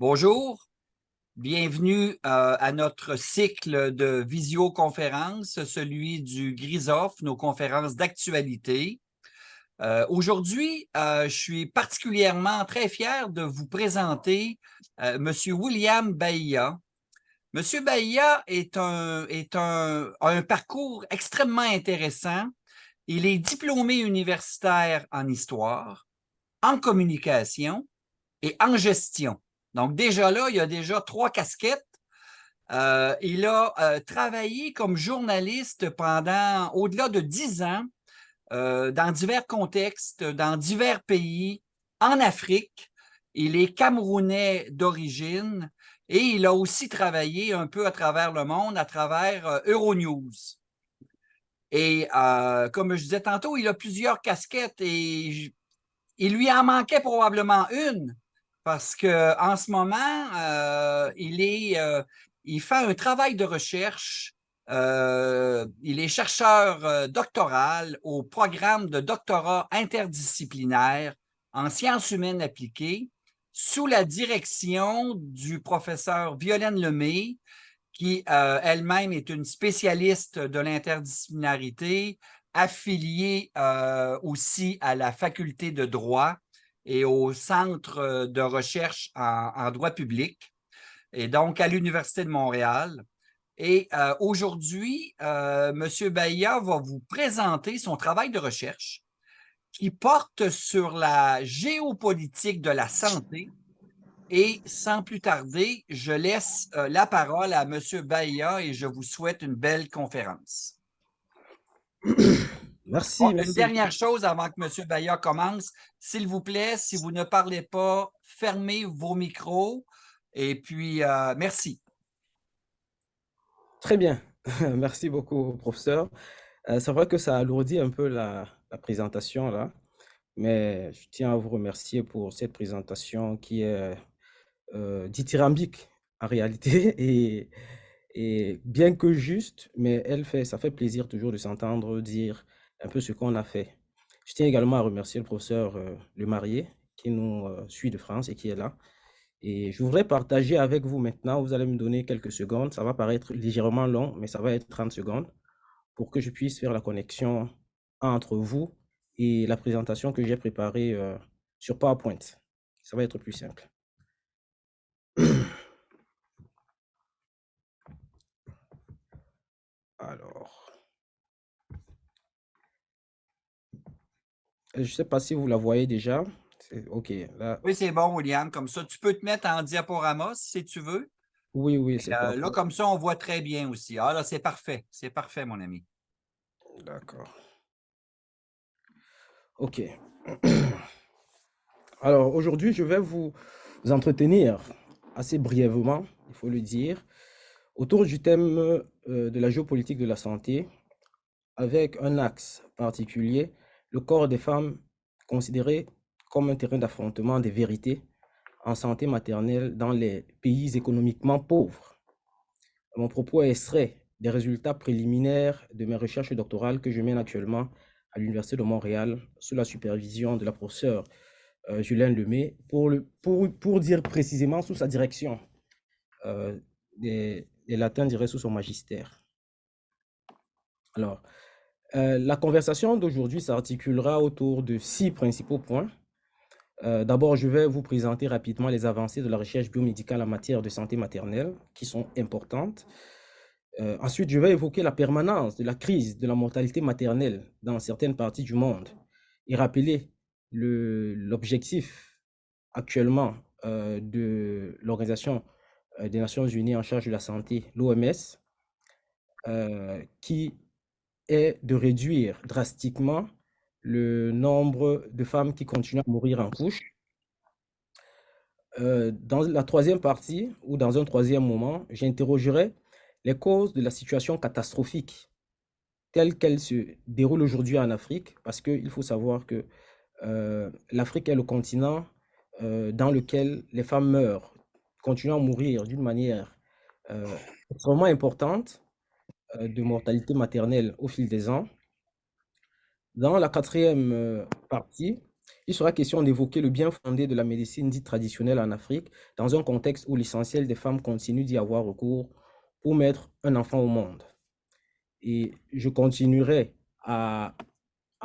Bonjour, bienvenue à notre cycle de visioconférences, celui du GRISOF, nos conférences d'actualité. Aujourd'hui, je suis particulièrement très fier de vous présenter M. William Bahia. M. Bahia a un parcours extrêmement intéressant. Il est diplômé universitaire en histoire, en communication et en gestion. Donc, déjà là, il y a déjà 3 casquettes. Il a travaillé comme journaliste pendant au-delà de 10 ans dans divers contextes, dans divers pays, en Afrique. Il est camerounais d'origine et il a aussi travaillé un peu à travers le monde, à travers Euronews. Et comme je disais tantôt, il a plusieurs casquettes et il lui en manquait probablement une parce qu'en ce moment, il fait un travail de recherche. Il est chercheur doctoral au programme de doctorat interdisciplinaire en sciences humaines appliquées sous la direction du professeur Violaine Lemay, qui elle-même est une spécialiste de l'interdisciplinarité, affiliée aussi à la faculté de droit et au centre de recherche en droit public, et donc à l'Université de Montréal. Et aujourd'hui, M. Bahia va vous présenter son travail de recherche qui porte sur la géopolitique de la santé. Et sans plus tarder, je laisse la parole à M. Bahia et je vous souhaite une belle conférence. Merci, Une merci. dernière chose avant que M. Bahia commence, s'il vous plaît, si vous ne parlez pas, fermez vos micros. Et puis, merci. Très bien. Merci beaucoup, professeur. C'est vrai que ça alourdit un peu la présentation là, mais je tiens à vous remercier pour cette présentation qui est dithyrambique en réalité et bien que juste, mais ça fait plaisir toujours de s'entendre dire un peu ce qu'on a fait. Je tiens également à remercier le professeur Le Marié qui nous suit de France et qui est là. Et je voudrais partager avec vous maintenant, vous allez me donner quelques secondes, ça va paraître légèrement long, mais ça va être 30 secondes pour que je puisse faire la connexion entre vous et la présentation que j'ai préparée sur PowerPoint. Ça va être plus simple. Alors, je ne sais pas si vous la voyez déjà. OK, là, Oui, c'est bon, William. Comme ça, tu peux te mettre en diaporama si tu veux. oui, oui, Et, c'est parfait. là, comme ça, on voit très bien aussi. Ah, là, c'est parfait. C'est parfait, mon ami. D'accord. OK. Alors, aujourd'hui, je vais vous entretenir assez brièvement, il faut le dire, autour du thème de la géopolitique de la santé, avec un axe particulier, le corps des femmes considéré comme un terrain d'affrontement des vérités en santé maternelle dans les pays économiquement pauvres. Mon propos est extrait des résultats préliminaires de mes recherches doctorales que je mène actuellement à l'Université de Montréal sous la supervision de la professeure Julien Lemay, pour dire précisément sous sa direction. Euh, les latins diraient sous son magistère. Alors, la conversation d'aujourd'hui s'articulera autour de 6 principaux points. D'abord, je vais vous présenter rapidement les avancées de la recherche biomédicale en matière de santé maternelle, qui sont importantes. Ensuite, je vais évoquer la permanence de la crise de la mortalité maternelle dans certaines parties du monde et rappeler l'objectif actuellement de l'Organisation des Nations Unies en charge de la santé, l'OMS, qui est de réduire drastiquement le nombre de femmes qui continuent à mourir en couche. Dans la troisième partie, ou dans un troisième moment, j'interrogerai les causes de la situation catastrophique telle qu'elle se déroule aujourd'hui en Afrique, parce qu'il faut savoir que l'Afrique est le continent dans lequel les femmes meurent, continuent à mourir d'une manière extrêmement importante de mortalité maternelle au fil des ans. Dans la quatrième partie, Il sera question d'évoquer le bien fondé de la médecine dite traditionnelle en Afrique, dans un contexte où l'essentiel des femmes continuent d'y avoir recours pour mettre un enfant au monde. Et je continuerai à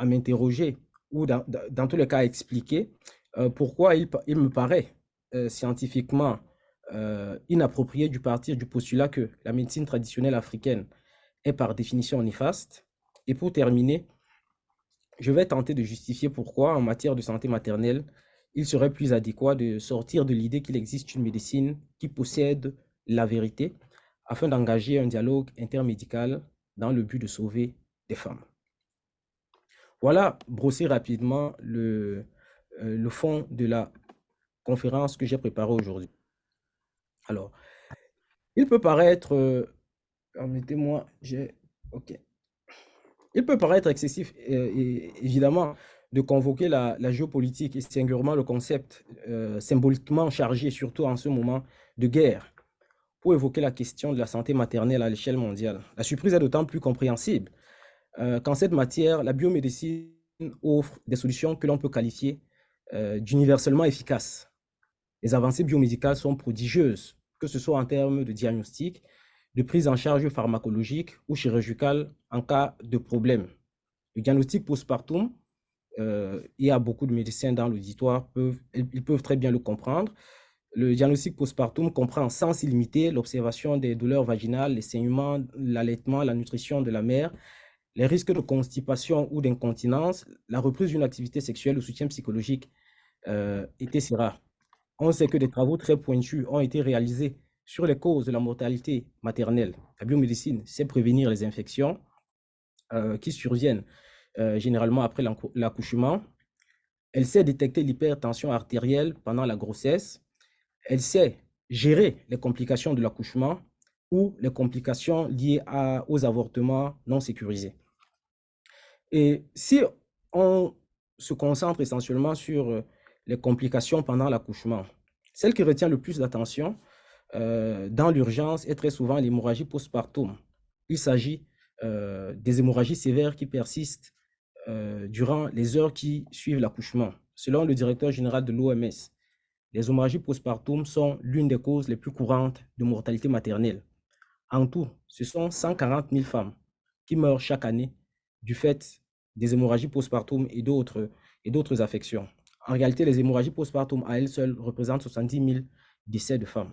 m'interroger ou dans tous les cas à expliquer pourquoi il me paraît scientifiquement inapproprié de partir du postulat que la médecine traditionnelle africaine est par définition néfaste. Et pour terminer, je vais tenter de justifier pourquoi, en matière de santé maternelle, il serait plus adéquat de sortir de l'idée qu'il existe une médecine qui possède la vérité afin d'engager un dialogue intermédical dans le but de sauver des femmes. Voilà, brosser rapidement le fond de la conférence que j'ai préparée aujourd'hui. Alors, il peut paraître, permettez-moi, ok. Il peut paraître excessif, évidemment, de convoquer la géopolitique et singulièrement le concept symboliquement chargé, surtout en ce moment de guerre, pour évoquer la question de la santé maternelle à l'échelle mondiale. La surprise est d'autant plus compréhensible qu'en cette matière, la biomédecine offre des solutions que l'on peut qualifier d'universellement efficaces. Les avancées biomédicales sont prodigieuses, que ce soit en termes de diagnostic, de prise en charge pharmacologique ou chirurgicale en cas de problème. Le diagnostic postpartum, il y a beaucoup de médecins dans l'auditoire, ils peuvent très bien le comprendre. Le diagnostic postpartum comprend sans illimité l'observation des douleurs vaginales, les saignements, l'allaitement, la nutrition de la mère, les risques de constipation ou d'incontinence, la reprise d'une activité sexuelle, le soutien psychologique, etc. On sait que des travaux très pointus ont été réalisés sur les causes de la mortalité maternelle. La biomédecine sait prévenir les infections qui surviennent généralement après l'accouchement. Elle sait détecter l'hypertension artérielle pendant la grossesse. Elle sait gérer les complications de l'accouchement ou les complications liées aux avortements non sécurisés. Et si on se concentre essentiellement sur les complications pendant l'accouchement, celle qui retient le plus d'attention dans l'urgence est très souvent l'hémorragie postpartum. Il s'agit des hémorragies sévères qui persistent durant les heures qui suivent l'accouchement. Selon le directeur général de l'OMS, les hémorragies postpartum sont l'une des causes les plus courantes de mortalité maternelle. En tout, ce sont 140 000 femmes qui meurent chaque année du fait des hémorragies postpartum et d'autres affections. En réalité, les hémorragies postpartum à elles seules représentent 70 000 décès de femmes.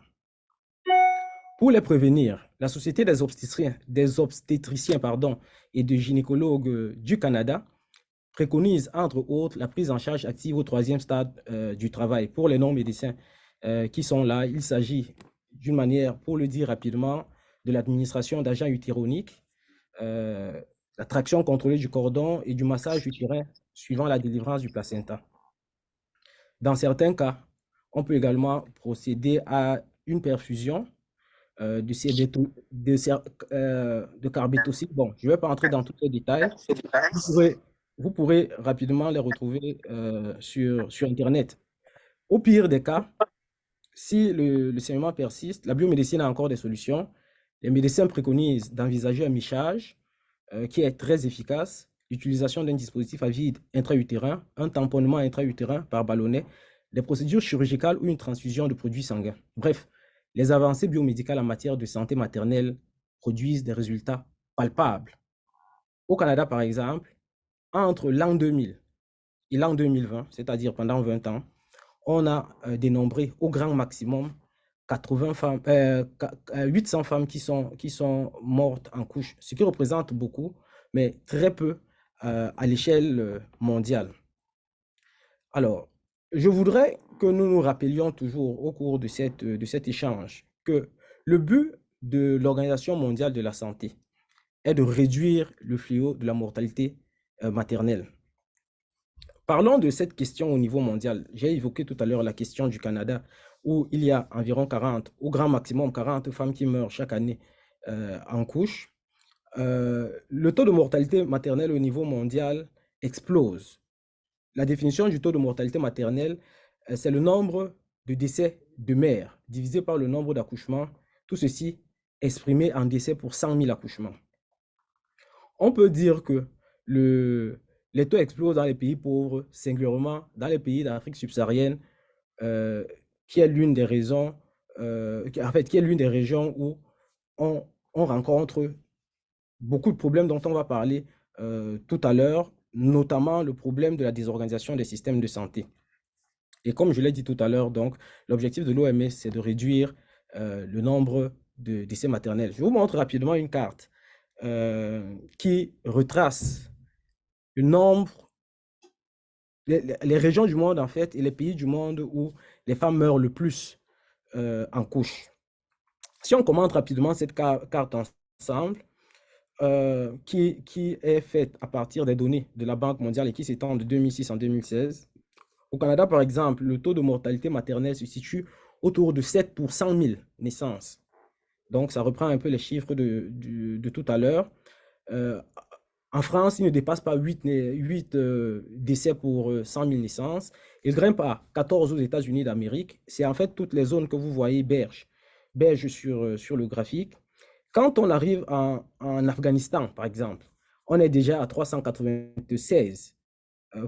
Pour les prévenir, la Société des obstétriciens et de gynécologues du Canada préconise, entre autres, la prise en charge active au 3e stade du travail. Pour les non-médecins qui sont là, il s'agit d'une manière, pour le dire rapidement, de l'administration d'agents utéroniques, la traction contrôlée du cordon et du massage utérin suivant la délivrance du placenta. Dans certains cas, on peut également procéder à une perfusion de carbétocide. Bon, je ne vais pas entrer dans tous les détails. Vous pourrez rapidement les retrouver sur Internet. Au pire des cas, si le saignement persiste, la biomédecine a encore des solutions. Les médecins préconisent d'envisager un michage qui est très efficace, l'utilisation d'un dispositif à vide intra-utérin, un tamponnement intra-utérin par ballonnet, des procédures chirurgicales ou une transfusion de produits sanguins. Bref, les avancées biomédicales en matière de santé maternelle produisent des résultats palpables. Au Canada, par exemple, entre l'an 2000 et l'an 2020, c'est-à-dire pendant 20 ans, on a dénombré au grand maximum 800 femmes qui sont mortes en couche, ce qui représente beaucoup, mais très peu à l'échelle mondiale. Alors, je voudrais que nous nous rappelions toujours au cours de cet échange que le but de l'Organisation mondiale de la santé est de réduire le fléau de la mortalité maternelle. Parlons de cette question au niveau mondial. J'ai évoqué tout à l'heure la question du Canada, où il y a environ 40, au grand maximum 40 femmes qui meurent chaque année en couche. Le taux de mortalité maternelle au niveau mondial explose. La définition du taux de mortalité maternelle, c'est le nombre de décès de mères divisé par le nombre d'accouchements, tout ceci exprimé en décès pour 100 000 accouchements. On peut dire que les taux explosent dans les pays pauvres, singulièrement dans les pays d'Afrique subsaharienne, euh, qui est l'une des raisons, en fait, qui est l'une des régions où on rencontre beaucoup de problèmes dont on va parler tout à l'heure, notamment le problème de la désorganisation des systèmes de santé. Et comme je l'ai dit tout à l'heure, donc, l'objectif de l'OMS, c'est de réduire le nombre de décès maternels. Je vous montre rapidement une carte qui retrace le nombre, les régions du monde, en fait, et les pays du monde où les femmes meurent le plus en couche. Si on commente rapidement cette carte ensemble, qui est faite à partir des données de la Banque mondiale et qui s'étend de 2006 en 2016. Au Canada, par exemple, le taux de mortalité maternelle se situe autour de 7 pour 100 000 naissances. Donc, ça reprend un peu les chiffres de tout à l'heure. En France, il ne dépasse pas 8 décès pour 100 000 naissances. Il grimpe à 14 aux États-Unis d'Amérique. C'est en fait toutes les zones que vous voyez beige sur le graphique. Quand on arrive en Afghanistan, par exemple, on est déjà à 396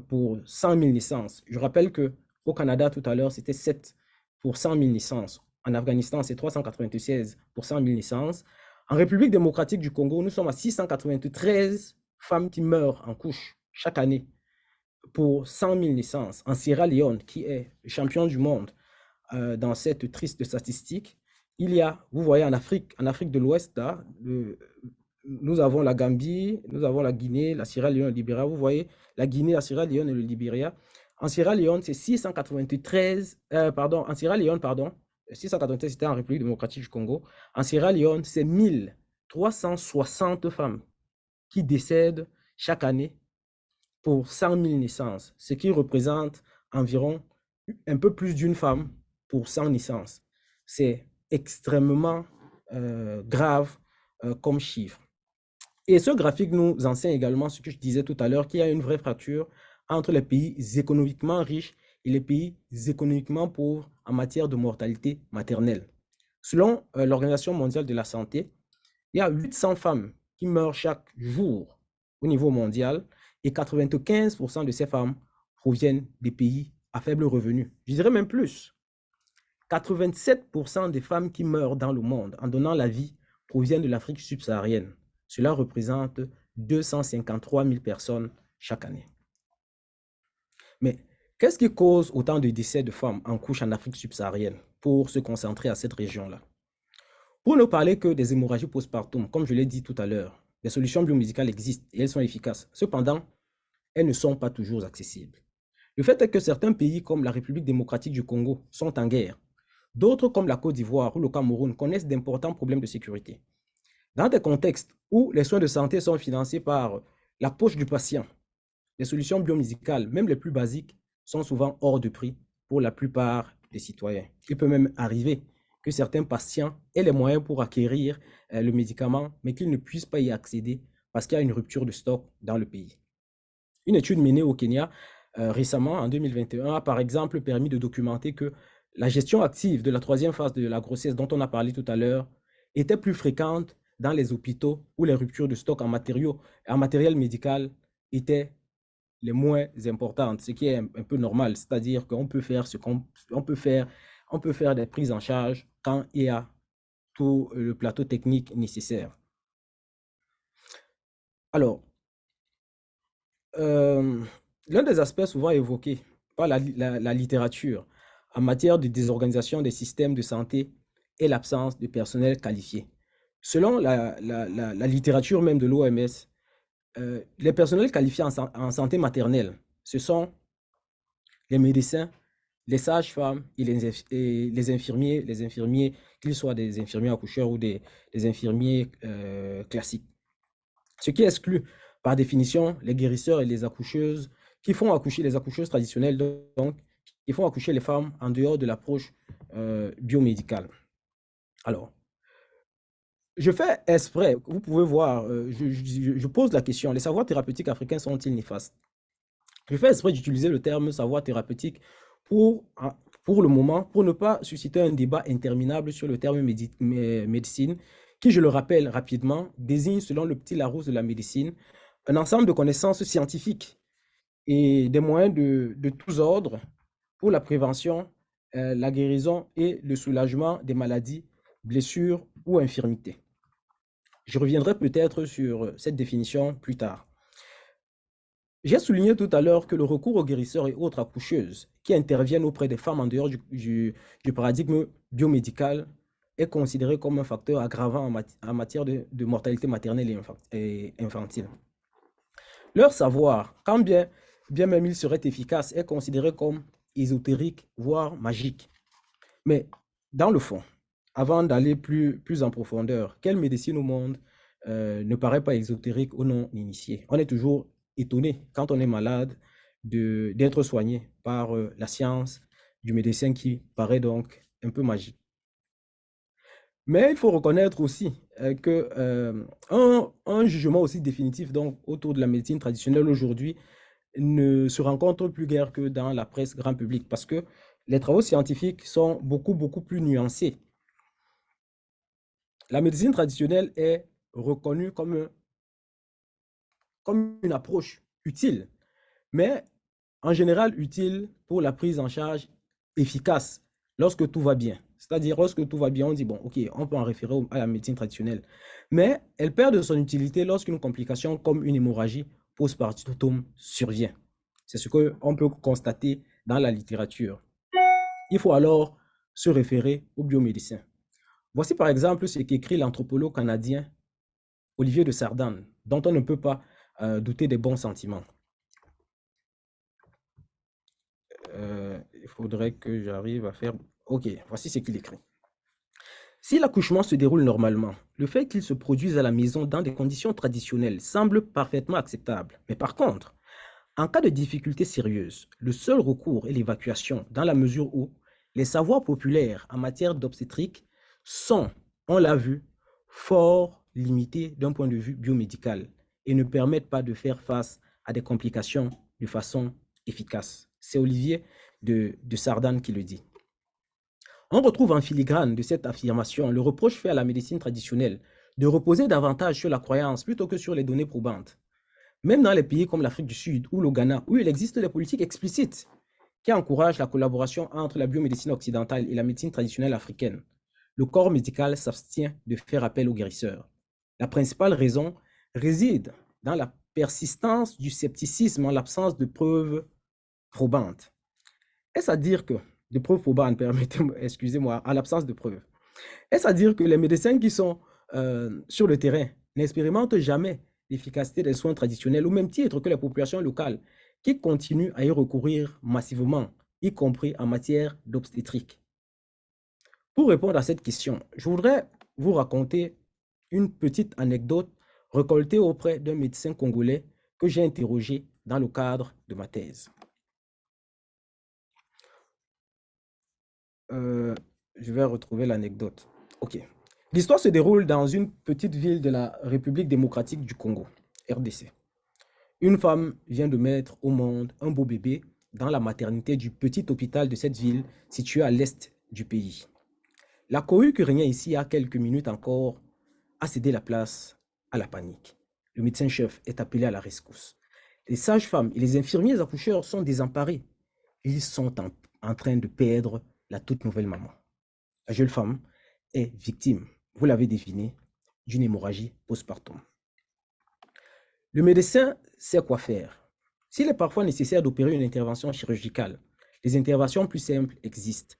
pour 100 000 naissances. Je rappelle qu'au Canada, tout à l'heure, c'était 7 pour 100 000 naissances. En Afghanistan, c'est 396 pour 100 000 naissances. En République démocratique du Congo, nous sommes à 693 femmes qui meurent en couche chaque année pour 100 000 naissances. En Sierra Leone, qui est le champion du monde dans cette triste statistique, il y a, vous voyez, en Afrique de l'Ouest, nous avons la Gambie, nous avons la Guinée, la Sierra Leone, le Libéria. Vous voyez, la Guinée, la Sierra Leone et le Libéria. En Sierra Leone, c'est 693, en Sierra Leone, 693, c'était en République démocratique du Congo. En Sierra Leone, c'est 1360 femmes qui décèdent chaque année pour 100 000 naissances, ce qui représente environ un peu plus d'une femme pour 100 naissances. C'est extrêmement grave comme chiffre. Et ce graphique nous enseigne également ce que je disais tout à l'heure, qu'il y a une vraie fracture entre les pays économiquement riches et les pays économiquement pauvres en matière de mortalité maternelle. Selon l'Organisation mondiale de la santé, il y a 800 femmes qui meurent chaque jour au niveau mondial et 95% de ces femmes proviennent des pays à faible revenu. Je dirais même plus. 87% des femmes qui meurent dans le monde en donnant la vie proviennent de l'Afrique subsaharienne. Cela représente 253 000 personnes chaque année. Mais qu'est-ce qui cause autant de décès de femmes en couche en Afrique subsaharienne pour se concentrer à cette région-là? Pour ne parler que des hémorragies postpartum, comme je l'ai dit tout à l'heure, des solutions biomédicales existent et elles sont efficaces. Cependant, elles ne sont pas toujours accessibles. Le fait est que certains pays comme la République démocratique du Congo sont en guerre. D'autres, comme la Côte d'Ivoire ou le Cameroun, connaissent d'importants problèmes de sécurité. Dans des contextes où les soins de santé sont financés par la poche du patient, les solutions biomédicales, même les plus basiques, sont souvent hors de prix pour la plupart des citoyens. Il peut même arriver que certains patients aient les moyens pour acquérir le médicament, mais qu'ils ne puissent pas y accéder parce qu'il y a une rupture de stock dans le pays. Une étude menée au Kenya récemment, en 2021, a par exemple permis de documenter que la gestion active de la troisième phase de la grossesse dont on a parlé tout à l'heure était plus fréquente dans les hôpitaux où les ruptures de stock en matériel médical étaient les moins importantes, ce qui est un peu normal, c'est-à-dire qu'on peut faire on peut faire des prises en charge quand il y a tout le plateau technique nécessaire. Alors, l'un des aspects souvent évoqués par la littérature en matière de désorganisation des systèmes de santé est l'absence de personnel qualifié. Selon la littérature même de l'OMS, les personnels qualifiés en santé maternelle, ce sont les médecins, les sages-femmes et les infirmiers, qu'ils soient des infirmiers accoucheurs ou des infirmiers classiques. Ce qui exclut par définition les guérisseurs et les accoucheuses qui font accoucher les accoucheuses traditionnelles, donc qui font accoucher les femmes en dehors de l'approche biomédicale. Alors, je fais exprès, vous pouvez voir, je pose la question, les savoirs thérapeutiques africains sont-ils néfastes? Je fais exprès d'utiliser le terme savoir thérapeutique pour le moment, pour ne pas susciter un débat interminable sur le terme médecine, qui, je le rappelle rapidement, désigne, selon le petit Larousse de la médecine, un ensemble de connaissances scientifiques et des moyens de tous ordres pour la prévention, la guérison et le soulagement des maladies, blessures ou infirmités. Je reviendrai peut-être sur cette définition plus tard. J'ai souligné tout à l'heure que le recours aux guérisseurs et autres accoucheuses qui interviennent auprès des femmes en dehors du paradigme biomédical est considéré comme un facteur aggravant en matière de mortalité maternelle et infantile. Leur savoir, quand bien même il serait efficace, est considéré comme ésotérique, voire magique. Mais dans le fond, avant d'aller plus en profondeur, quelle médecine au monde ne paraît pas exotérique ou non initiée? On est toujours étonné quand on est malade d'être soigné par la science du médecin qui paraît donc un peu magique. Mais il faut reconnaître aussi un jugement aussi définitif donc, autour de la médecine traditionnelle aujourd'hui ne se rencontre plus guère que dans la presse grand public parce que les travaux scientifiques sont beaucoup plus nuancés. La médecine traditionnelle est reconnue comme une approche utile, mais en général utile pour la prise en charge efficace lorsque tout va bien. C'est-à-dire, lorsque tout va bien, on dit, bon, OK, on peut en référer à la médecine traditionnelle. Mais elle perd de son utilité lorsqu'une complication comme une hémorragie postpartum survient. C'est ce qu'on peut constater dans la littérature. Il faut alors se référer aux biomédecins. Voici par exemple ce qu'écrit l'anthropologue canadien Olivier de Sardane, dont on ne peut pas douter des bons sentiments. Il faudrait que j'arrive à faire... Ok, voici ce qu'il écrit. Si l'accouchement se déroule normalement, le fait qu'il se produise à la maison dans des conditions traditionnelles semble parfaitement acceptable. Mais par contre, en cas de difficultés sérieuses, le seul recours est l'évacuation dans la mesure où les savoirs populaires en matière d'obstétrique sont, on l'a vu, fort limités d'un point de vue biomédical et ne permettent pas de faire face à des complications de façon efficace. C'est Olivier de Sardane qui le dit. On retrouve en filigrane de cette affirmation le reproche fait à la médecine traditionnelle de reposer davantage sur la croyance plutôt que sur les données probantes. Même dans les pays comme l'Afrique du Sud ou le Ghana, où il existe des politiques explicites qui encouragent la collaboration entre la biomédecine occidentale et la médecine traditionnelle africaine, le corps médical s'abstient de faire appel aux guérisseurs. La principale raison réside dans la persistance du scepticisme en l'absence de preuves probantes. Est-ce à dire que, de preuves probantes, permettez-moi, excusez-moi, en l'absence de preuves, est-ce à dire que les médecins qui sont sur le terrain n'expérimentent jamais l'efficacité des soins traditionnels au même titre que les populations locales qui continuent à y recourir massivement, y compris en matière d'obstétrique? Pour répondre à cette question, je voudrais vous raconter une petite anecdote récoltée auprès d'un médecin congolais que j'ai interrogé dans le cadre de ma thèse. Je vais retrouver l'anecdote. OK. L'histoire se déroule dans une petite ville de la République démocratique du Congo, RDC. Une femme vient de mettre au monde un beau bébé dans la maternité du petit hôpital de cette ville située à l'est du pays. La cohue qui régnait ici il y a quelques minutes encore a cédé la place à la panique. Le médecin-chef est appelé à la rescousse. Les sages-femmes et les infirmiers accoucheurs sont désemparés. Ils sont en train de perdre la toute nouvelle maman. La jeune femme est victime, vous l'avez deviné, d'une hémorragie postpartum. Le médecin sait quoi faire. S'il est parfois nécessaire d'opérer une intervention chirurgicale, les interventions plus simples existent.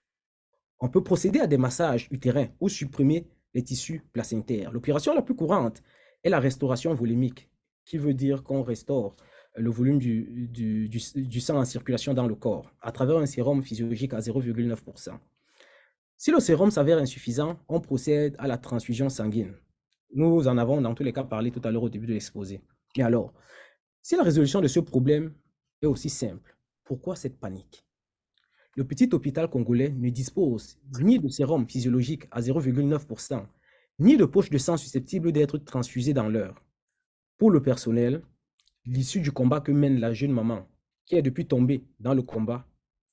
On peut procéder à des massages utérins ou supprimer les tissus placentaires. L'opération la plus courante est la restauration volumique, qui veut dire qu'on restaure le volume du sang en circulation dans le corps à travers un sérum physiologique à 0,9%. Si le sérum s'avère insuffisant, on procède à la transfusion sanguine. Nous en avons dans tous les cas parlé tout à l'heure au début de l'exposé. Mais alors, si la résolution de ce problème est aussi simple, pourquoi cette panique? Le petit hôpital congolais ne dispose ni de sérum physiologique à 0,9%, ni de poche de sang susceptible d'être transfusée dans l'heure. Pour le personnel, l'issue du combat que mène la jeune maman, qui est depuis tombée dans le combat,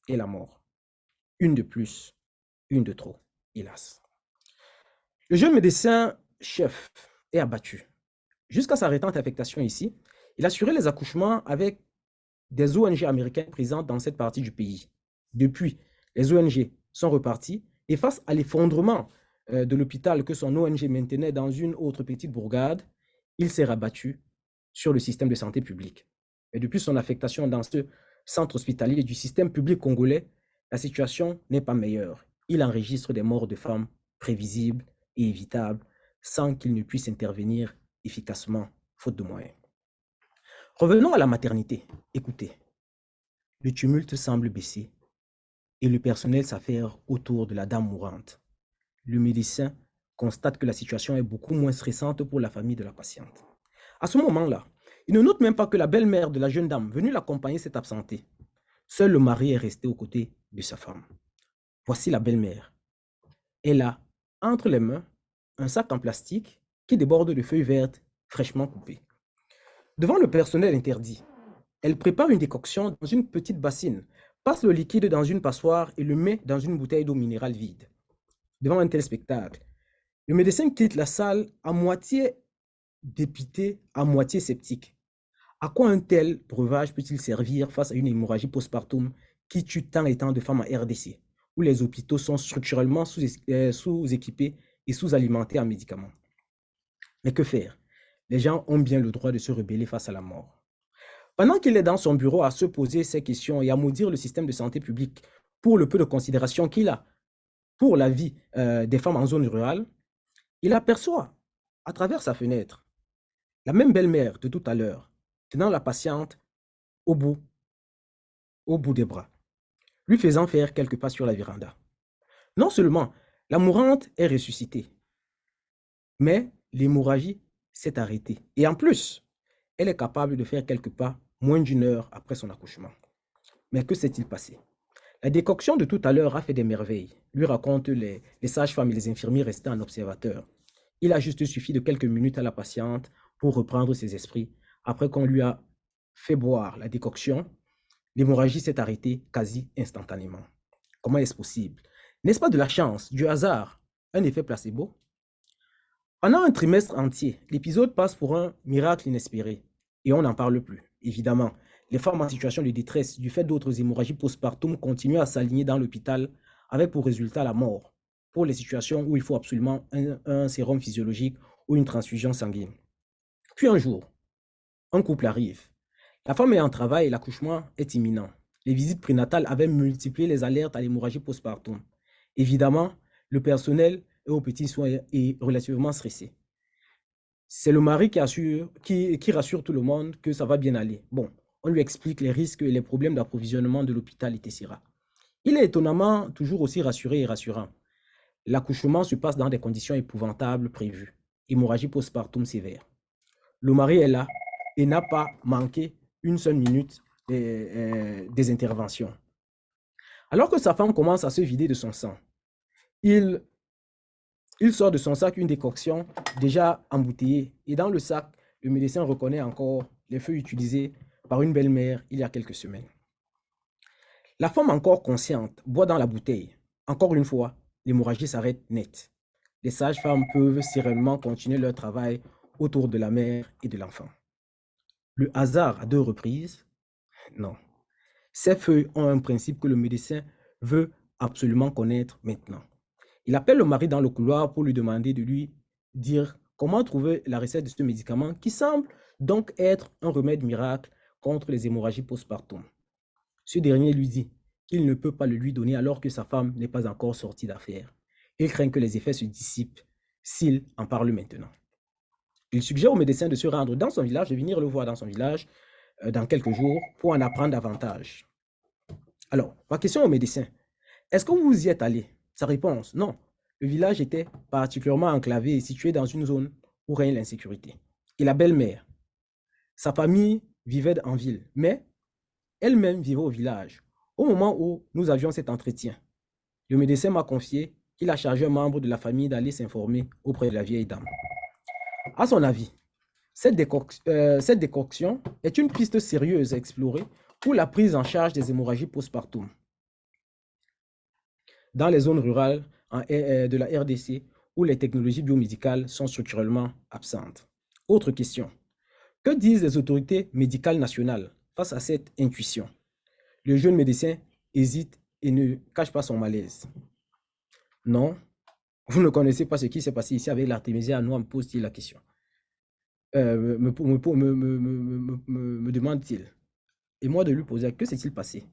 est la mort. Une de plus, une de trop, hélas. Le jeune médecin-chef est abattu. Jusqu'à sa récente affectation ici, il assurait les accouchements avec des ONG américaines présentes dans cette partie du pays. Depuis, les ONG sont reparties et face à l'effondrement de l'hôpital que son ONG maintenait dans une autre petite bourgade, il s'est rabattu sur le système de santé publique. Et depuis son affectation dans ce centre hospitalier du système public congolais, la situation n'est pas meilleure. Il enregistre des morts de femmes prévisibles et évitables sans qu'il ne puisse intervenir efficacement, faute de moyens. Revenons à la maternité. Écoutez, le tumulte semble baisser et le personnel s'affaire autour de la dame mourante. Le médecin constate que la situation est beaucoup moins stressante pour la famille de la patiente. À ce moment-là, il ne note même pas que la belle-mère de la jeune dame venue l'accompagner s'est absentée. Seul le mari est resté aux côtés de sa femme. Voici la belle-mère. Elle a entre les mains un sac en plastique qui déborde de feuilles vertes fraîchement coupées. Devant le personnel interdit, elle prépare une décoction dans une petite bassine, passe le liquide dans une passoire et le met dans une bouteille d'eau minérale vide. Devant un tel spectacle, le médecin quitte la salle à moitié dépité, à moitié sceptique. À quoi un tel breuvage peut-il servir face à une hémorragie postpartum qui tue tant et tant de femmes en RDC, où les hôpitaux sont structurellement sous-équipés et sous-alimentés en médicaments? Mais que faire? Les gens ont bien le droit de se rebeller face à la mort. Pendant qu'il est dans son bureau à se poser ces questions et à maudire le système de santé publique pour le peu de considération qu'il a pour la vie des femmes en zone rurale, il aperçoit à travers sa fenêtre la même belle-mère de tout à l'heure, tenant la patiente au bout des bras, lui faisant faire quelques pas sur la véranda. Non seulement la mourante est ressuscitée, mais l'hémorragie s'est arrêtée. Et en plus, elle est capable de faire quelques pas moins d'une heure après son accouchement. Mais que s'est-il passé? La décoction de tout à l'heure a fait des merveilles, lui racontent les sages-femmes et les infirmiers restés en observateur. Il a juste suffi de quelques minutes à la patiente pour reprendre ses esprits. Après qu'on lui a fait boire la décoction, l'hémorragie s'est arrêtée quasi instantanément. Comment est-ce possible? N'est-ce pas de la chance, du hasard, un effet placebo? Pendant un trimestre entier, l'épisode passe pour un miracle inespéré et on n'en parle plus. Évidemment, les femmes en situation de détresse du fait d'autres hémorragies postpartum continuent à s'aligner dans l'hôpital avec pour résultat la mort pour les situations où il faut absolument un sérum physiologique ou une transfusion sanguine. Puis un jour, un couple arrive. La femme est en travail et l'accouchement est imminent. Les visites prénatales avaient multiplié les alertes à l'hémorragie postpartum. Évidemment, le personnel est aux petits soins et relativement stressé. C'est le mari qui rassure tout le monde que ça va bien aller. Bon, on lui explique les risques et les problèmes d'approvisionnement de l'hôpital etc. Il est étonnamment toujours aussi rassuré et rassurant. L'accouchement se passe dans des conditions épouvantables prévues. Hémorragie postpartum sévère. Le mari est là et n'a pas manqué une seule minute des interventions. Alors que sa femme commence à se vider de son sang, il sort de son sac une décoction déjà embouteillée et dans le sac, le médecin reconnaît encore les feuilles utilisées par une belle-mère il y a quelques semaines. La femme encore consciente boit dans la bouteille. Encore une fois, l'hémorragie s'arrête net. Les sages-femmes peuvent sereinement continuer leur travail autour de la mère et de l'enfant. Le hasard à deux reprises? Non. Ces feuilles ont un principe que le médecin veut absolument connaître maintenant. Il appelle le mari dans le couloir pour lui demander de lui dire comment trouver la recette de ce médicament qui semble donc être un remède miracle contre les hémorragies postpartum. Ce dernier lui dit qu'il ne peut pas le lui donner alors que sa femme n'est pas encore sortie d'affaire. Il craint que les effets se dissipent s'il en parle maintenant. Il suggère au médecin de se rendre dans son village, de venir le voir dans son village dans quelques jours pour en apprendre davantage. Alors, ma question au médecin, est-ce que vous y êtes allé? Sa réponse, non. Le village était particulièrement enclavé et situé dans une zone où règne l'insécurité. Et la belle-mère, sa famille vivait en ville, mais elle-même vivait au village. Au moment où nous avions cet entretien, le médecin m'a confié qu'il a chargé un membre de la famille d'aller s'informer auprès de la vieille dame. À son avis, cette décoction est une piste sérieuse à explorer pour la prise en charge des hémorragies postpartum dans les zones rurales de la RDC où les technologies biomédicales sont structurellement absentes. Autre question. Que disent les autorités médicales nationales face à cette intuition? Le jeune médecin hésite et ne cache pas son malaise. Non, vous ne connaissez pas ce qui s'est passé ici avec l'artémisia noire, me pose-t-il la question. Me demande-t-il. Et moi de lui poser, que s'est-il passé?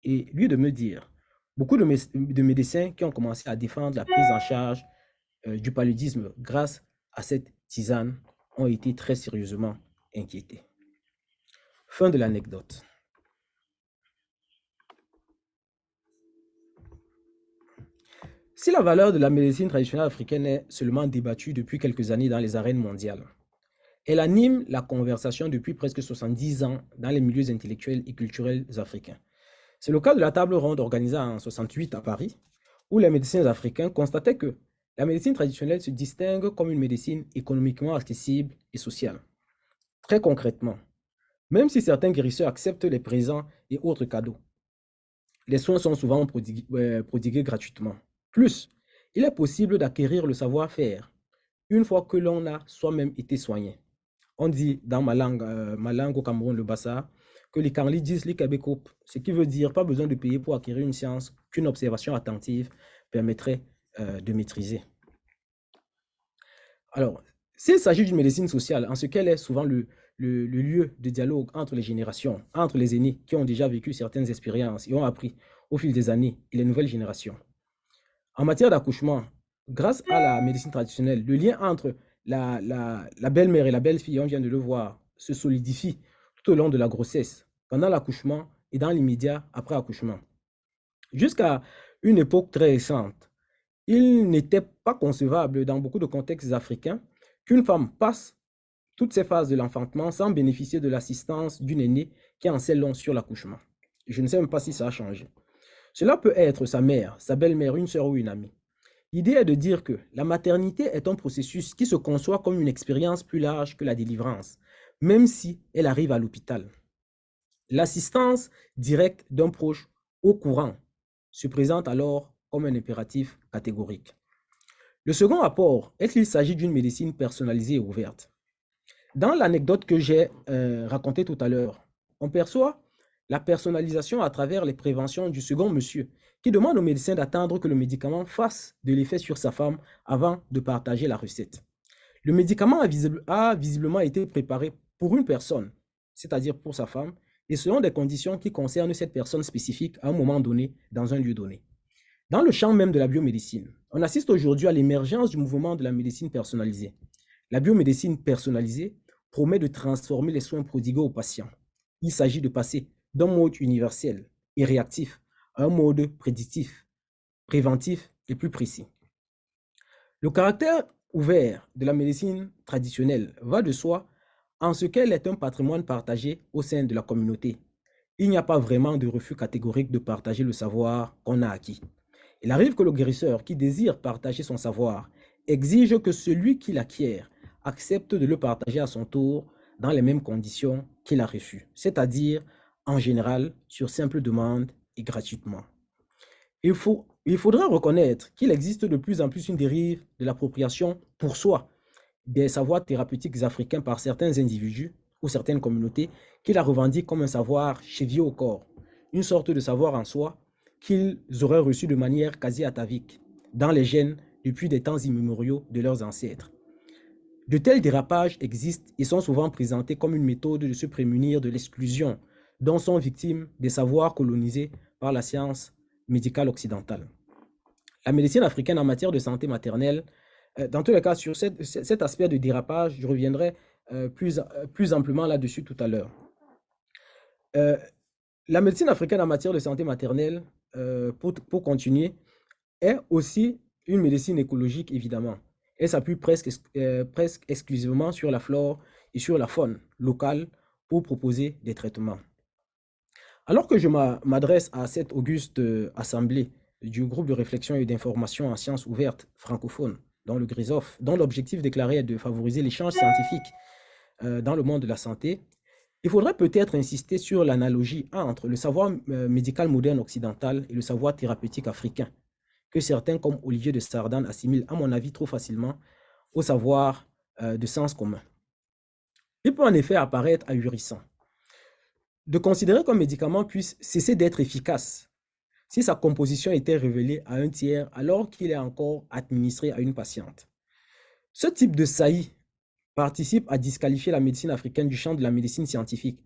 Et lui de me dire, beaucoup de médecins qui ont commencé à défendre la prise en charge du paludisme grâce à cette tisane ont été très sérieusement inquiétés. Fin de l'anecdote. Si la valeur de la médecine traditionnelle africaine est seulement débattue depuis quelques années dans les arènes mondiales, elle anime la conversation depuis presque 70 ans dans les milieux intellectuels et culturels africains. C'est le cas de la table ronde organisée en 68 à Paris, où les médecins africains constataient que la médecine traditionnelle se distingue comme une médecine économiquement accessible et sociale. Très concrètement, même si certains guérisseurs acceptent les présents et autres cadeaux, les soins sont souvent prodigués gratuitement. Plus, il est possible d'acquérir le savoir-faire une fois que l'on a soi-même été soigné. On dit dans ma langue au Cameroun, le Bassa, que les Kanli disent les Québécois, ce qui veut dire pas besoin de payer pour acquérir une science qu'une observation attentive permettrait de maîtriser. Alors, s'il s'agit d'une médecine sociale, en ce qu'elle est souvent le lieu de dialogue entre les générations, entre les aînés qui ont déjà vécu certaines expériences et ont appris au fil des années et les nouvelles générations. En matière d'accouchement, grâce à la médecine traditionnelle, le lien entre la belle-mère et la belle-fille, on vient de le voir, se solidifie tout au long de la grossesse, pendant l'accouchement et dans l'immédiat après accouchement. Jusqu'à une époque très récente, il n'était pas concevable dans beaucoup de contextes africains qu'une femme passe toutes ces phases de l'enfantement sans bénéficier de l'assistance d'une aînée qui en sait long sur l'accouchement. Je ne sais même pas si ça a changé. Cela peut être sa mère, sa belle-mère, une sœur ou une amie. L'idée est de dire que la maternité est un processus qui se conçoit comme une expérience plus large que la délivrance, même si elle arrive à l'hôpital. L'assistance directe d'un proche au courant se présente alors comme un impératif catégorique. Le second apport est qu'il s'agit d'une médecine personnalisée et ouverte. Dans l'anecdote que j'ai racontée tout à l'heure, on perçoit la personnalisation à travers les préventions du second monsieur qui demande au médecin d'attendre que le médicament fasse de l'effet sur sa femme avant de partager la recette. Le médicament a visiblement été préparé pour une personne, c'est-à-dire pour sa femme, et selon des conditions qui concernent cette personne spécifique à un moment donné, dans un lieu donné. Dans le champ même de la biomédecine, on assiste aujourd'hui à l'émergence du mouvement de la médecine personnalisée. La biomédecine personnalisée promet de transformer les soins prodigués aux patients. Il s'agit de passer d'un mode universel et réactif à un mode prédictif, préventif et plus précis. Le caractère ouvert de la médecine traditionnelle va de soi en ce qu'elle est un patrimoine partagé au sein de la communauté. Il n'y a pas vraiment de refus catégorique de partager le savoir qu'on a acquis. Il arrive que le guérisseur qui désire partager son savoir exige que celui qui l'acquiert accepte de le partager à son tour dans les mêmes conditions qu'il a reçues, c'est-à-dire en général sur simple demande et gratuitement. Il faudra reconnaître qu'il existe de plus en plus une dérive de l'appropriation pour soi des savoirs thérapeutiques africains par certains individus ou certaines communautés qui la revendiquent comme un savoir chevillé au corps, une sorte de savoir en soi qu'ils auraient reçu de manière quasi atavique dans les gènes depuis des temps immémoriaux de leurs ancêtres. De tels dérapages existent et sont souvent présentés comme une méthode de se prémunir de l'exclusion dont sont victimes des savoirs colonisés par la science médicale occidentale. La médecine africaine en matière de santé maternelle, dans tous les cas, sur cet aspect de dérapage, je reviendrai plus amplement là-dessus tout à l'heure. La médecine africaine en matière de santé maternelle, pour continuer, est aussi une médecine écologique, évidemment. Elle s'appuie presque exclusivement sur la flore et sur la faune locale pour proposer des traitements. Alors que je m'adresse à cette auguste assemblée du groupe de réflexion et d'information en sciences ouvertes francophones, dans le GRISOF, dont l'objectif déclaré est de favoriser l'échange scientifique dans le monde de la santé, il faudrait peut-être insister sur l'analogie entre le savoir médical moderne occidental et le savoir thérapeutique africain, que certains, comme Olivier de Sardane, assimilent, à mon avis, trop facilement au savoir de sens commun. Il peut en effet apparaître ahurissant. de considérer qu'un médicament puisse cesser d'être efficace si sa composition était révélée à un tiers alors qu'il est encore administré à une patiente. Ce type de saillie participe à disqualifier la médecine africaine du champ de la médecine scientifique,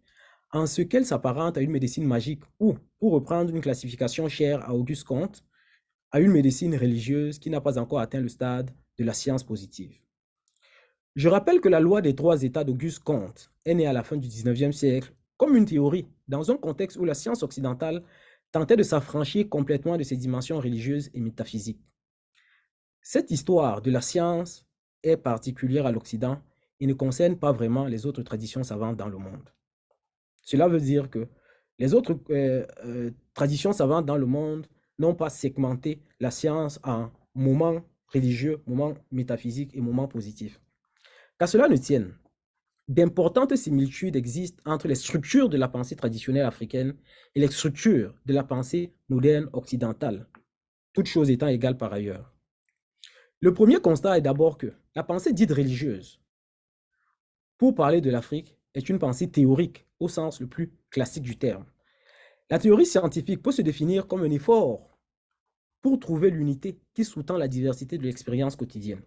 en ce qu'elle s'apparente à une médecine magique ou, pour reprendre une classification chère à Auguste Comte, à une médecine religieuse qui n'a pas encore atteint le stade de la science positive. Je rappelle que la loi des 3 États d'Auguste Comte est née à la fin du 19e siècle comme une théorie dans un contexte où la science occidentale tentait de s'affranchir complètement de ses dimensions religieuses et métaphysiques. Cette histoire de la science est particulière à l'Occident et ne concerne pas vraiment les autres traditions savantes dans le monde. Cela veut dire que les autres traditions savantes dans le monde n'ont pas segmenté la science en moments religieux, moments métaphysiques et moments positifs. Qu'à cela ne tienne, d'importantes similitudes existent entre les structures de la pensée traditionnelle africaine et les structures de la pensée moderne occidentale, toutes choses étant égales par ailleurs. Le premier constat est d'abord que la pensée dite religieuse, pour parler de l'Afrique, est une pensée théorique au sens le plus classique du terme. La théorie scientifique peut se définir comme un effort pour trouver l'unité qui sous-tend la diversité de l'expérience quotidienne.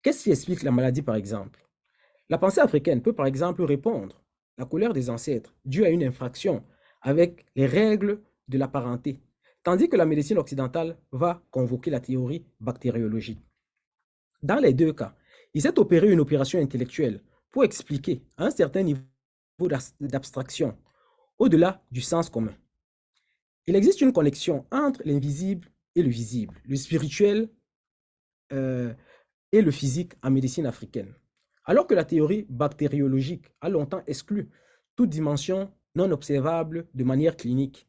Qu'est-ce qui explique la maladie, par exemple? La pensée africaine peut, par exemple, répondre à la colère des ancêtres due à une infraction avec les règles de la parenté, tandis que la médecine occidentale va convoquer la théorie bactériologique. Dans les deux cas, il s'est opéré une opération intellectuelle pour expliquer à un certain niveau d'abstraction, au-delà du sens commun. Il existe une connexion entre l'invisible et le visible, le spirituel et le physique en médecine africaine. Alors que la théorie bactériologique a longtemps exclu toute dimension non observable de manière clinique,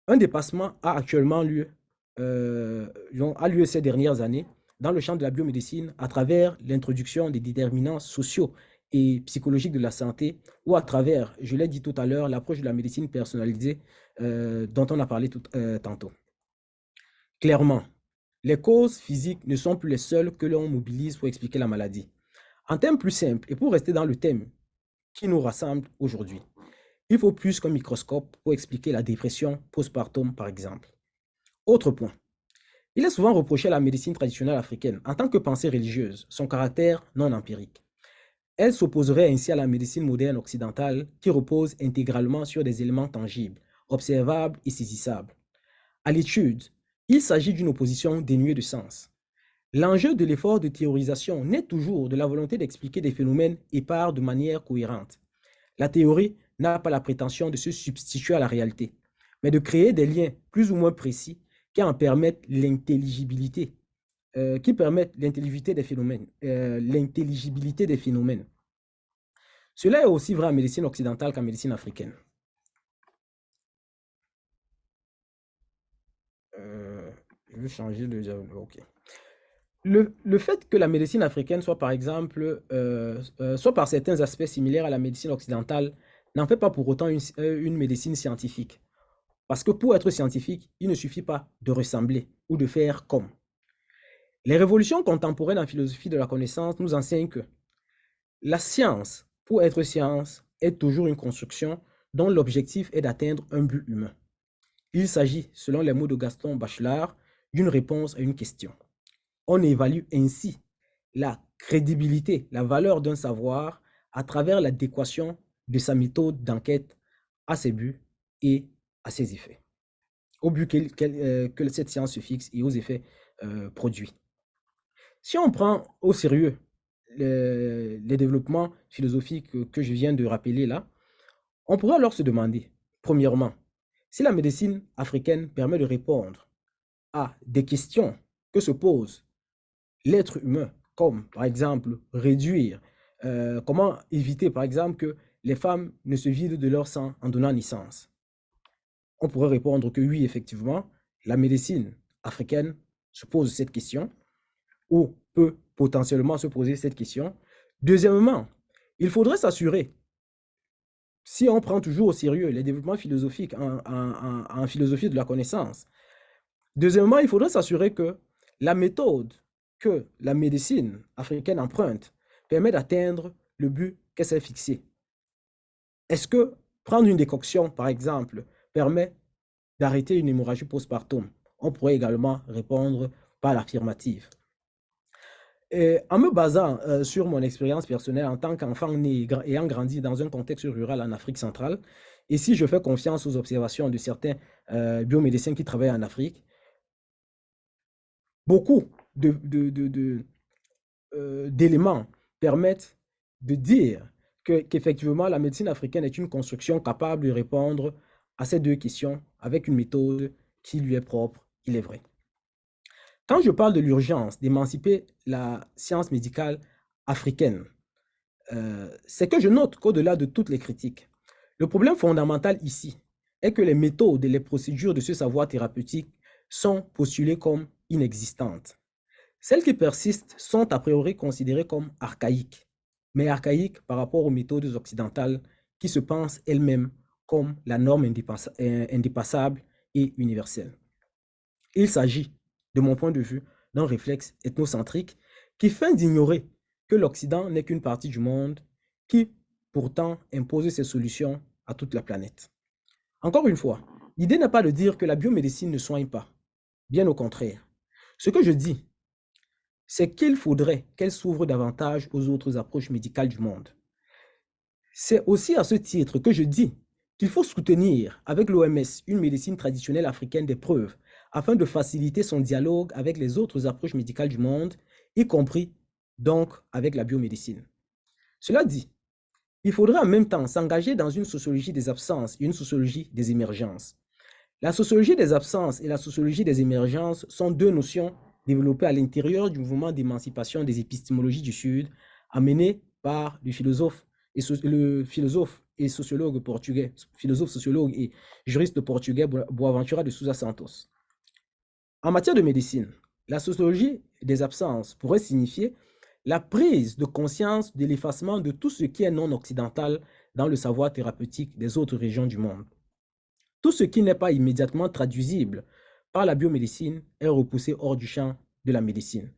un dépassement a actuellement lieu, ces dernières années dans le champ de la biomédecine à travers l'introduction des déterminants sociaux et psychologiques de la santé ou à travers, je l'ai dit tout à l'heure, l'approche de la médecine personnalisée dont on a parlé tantôt. Clairement, les causes physiques ne sont plus les seules que l'on mobilise pour expliquer la maladie. En termes plus simples, et pour rester dans le thème qui nous rassemble aujourd'hui, il faut plus qu'un microscope pour expliquer la dépression postpartum, par exemple. Autre point, il est souvent reproché à la médecine traditionnelle africaine, en tant que pensée religieuse, son caractère non empirique. Elle s'opposerait ainsi à la médecine moderne occidentale qui repose intégralement sur des éléments tangibles, observables et saisissables. À l'étude, il s'agit d'une opposition dénuée de sens. L'enjeu de l'effort de théorisation naît toujours de la volonté d'expliquer des phénomènes épars de manière cohérente. La théorie n'a pas la prétention de se substituer à la réalité, mais de créer des liens plus ou moins précis qui en permettent l'intelligibilité, des phénomènes, l'intelligibilité des phénomènes. Cela est aussi vrai en médecine occidentale qu'en médecine africaine. Je vais changer de dialogue. Ok. Le fait que la médecine africaine soit, par exemple, soit par certains aspects similaires à la médecine occidentale, n'en fait pas pour autant une médecine scientifique. Parce que pour être scientifique, il ne suffit pas de ressembler ou de faire comme. Les révolutions contemporaines en philosophie de la connaissance nous enseignent que la science, pour être science, est toujours une construction dont l'objectif est d'atteindre un but humain. Il s'agit, selon les mots de Gaston Bachelard, d'une réponse à une question. On évalue ainsi la crédibilité, la valeur d'un savoir à travers l'adéquation de sa méthode d'enquête à ses buts et à ses effets, au but que cette science se fixe et aux effets produits. Si on prend au sérieux les développements philosophiques que je viens de rappeler là, on pourrait alors se demander, premièrement, si la médecine africaine permet de répondre à des questions que se pose l'être humain, comme par exemple réduire, comment éviter par exemple que les femmes ne se vident de leur sang en donnant naissance. On pourrait répondre que oui, effectivement, la médecine africaine se pose cette question ou peut potentiellement se poser cette question. Deuxièmement, il faudrait s'assurer, si on prend toujours au sérieux les développements philosophiques en philosophie de la connaissance, deuxièmement, il faudrait s'assurer que la méthode que la médecine africaine emprunte permet d'atteindre le but qu'elle s'est fixé. Est-ce que Prendre une décoction, par exemple, permet d'arrêter une hémorragie postpartum. On pourrait également répondre par l'affirmative. Et en me basant sur mon expérience personnelle en tant qu'enfant né ayant grandi dans un contexte rural en Afrique centrale, et si je fais confiance aux observations de certains biomédecins qui travaillent en Afrique, beaucoup d'éléments permettent de dire qu'effectivement, la médecine africaine est une construction capable de répondre à ces deux questions avec une méthode qui lui est propre, il est vrai. Quand je parle de l'urgence d'émanciper la science médicale africaine, c'est que je note qu'au-delà de toutes les critiques, le problème fondamental ici est que les méthodes et les procédures de ce savoir thérapeutique sont postulées comme inexistantes. Celles qui persistent sont a priori considérées comme archaïques, mais archaïques par rapport aux méthodes occidentales qui se pensent elles-mêmes comme la norme indépassable et universelle. Il s'agit, de mon point de vue, d'un réflexe ethnocentrique qui feint d'ignorer que l'Occident n'est qu'une partie du monde qui, pourtant, impose ses solutions à toute la planète. Encore une fois, l'idée n'est pas de dire que la biomédecine ne soigne pas. Bien au contraire. Ce que je dis, c'est qu'il faudrait qu'elle s'ouvre davantage aux autres approches médicales du monde. C'est aussi à ce titre que je dis qu'il faut soutenir avec l'OMS une médecine traditionnelle africaine des preuves afin de faciliter son dialogue avec les autres approches médicales du monde, y compris donc avec la biomédecine. Cela dit, il faudrait en même temps s'engager dans une sociologie des absences et une sociologie des émergences. La sociologie des absences et la sociologie des émergences sont deux notions développées à l'intérieur du mouvement d'émancipation des épistémologies du Sud, amené par le philosophe et sociologue portugais, philosophe, sociologue et juriste portugais Boaventura de Sousa Santos. En matière de médecine, la sociologie des absences pourrait signifier la prise de conscience de l'effacement de tout ce qui est non occidental dans le savoir thérapeutique des autres régions du monde. Tout ce qui n'est pas immédiatement traduisible par la biomédecine est repoussé hors du champ de la médecine.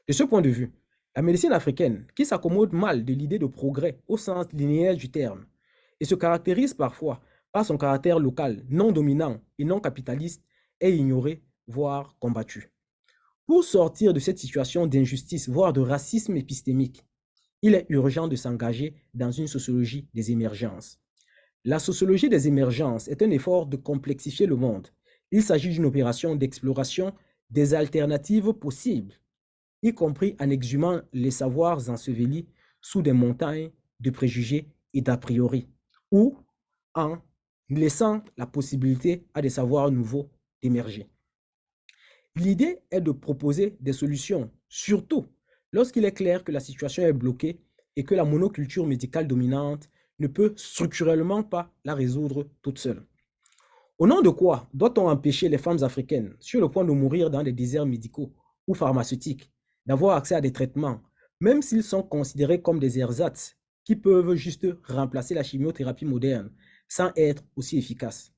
De ce point de vue, la médecine africaine, qui s'accommode mal de l'idée de progrès au sens linéaire du terme, et se caractérise parfois par son caractère local, non dominant et non capitaliste, est ignorée, voire combattue. Pour sortir de cette situation d'injustice, voire de racisme épistémique, il est urgent de s'engager dans une sociologie des émergences. La sociologie des émergences est un effort de complexifier le monde. Il s'agit d'une opération d'exploration des alternatives possibles, y compris en exhumant les savoirs ensevelis sous des montagnes de préjugés et d'a priori, ou en laissant la possibilité à des savoirs nouveaux d'émerger. L'idée est de proposer des solutions, surtout lorsqu'il est clair que la situation est bloquée et que la monoculture médicale dominante ne peut structurellement pas la résoudre toute seule. Au nom de quoi doit-on empêcher les femmes africaines, sur le point de mourir dans des déserts médicaux ou pharmaceutiques, d'avoir accès à des traitements, même s'ils sont considérés comme des ersatz qui peuvent juste remplacer la chimiothérapie moderne sans être aussi efficaces?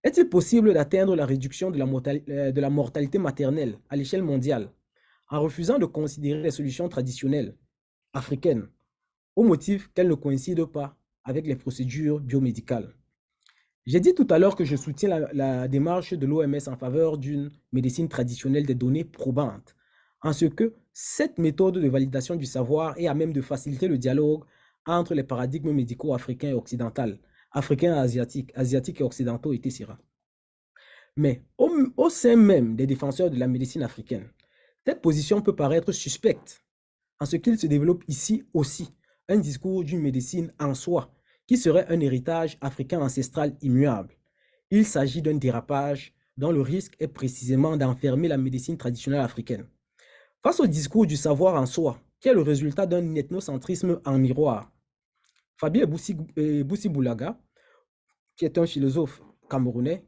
Est-il possible d'atteindre la réduction de la mortalité maternelle à l'échelle mondiale en refusant de considérer les solutions traditionnelles africaines au motif qu'elles ne coïncident pas avec les procédures biomédicales? J'ai dit tout à l'heure que je soutiens la démarche de l'OMS en faveur d'une médecine traditionnelle des données probantes, en ce que cette méthode de validation du savoir est à même de faciliter le dialogue entre les paradigmes médicaux africains et occidentaux, africains et asiatiques et occidentaux, etc. Mais au sein même des défenseurs de la médecine africaine, cette position peut paraître suspecte, en ce qu'il se développe ici aussi un discours d'une médecine en soi, qui serait un héritage africain ancestral immuable. Il s'agit d'un dérapage dont le risque est précisément d'enfermer la médecine traditionnelle africaine. Face au discours du savoir en soi, qui est le résultat d'un ethnocentrisme en miroir, Fabien Boussi-Boulaga, qui était un philosophe camerounais,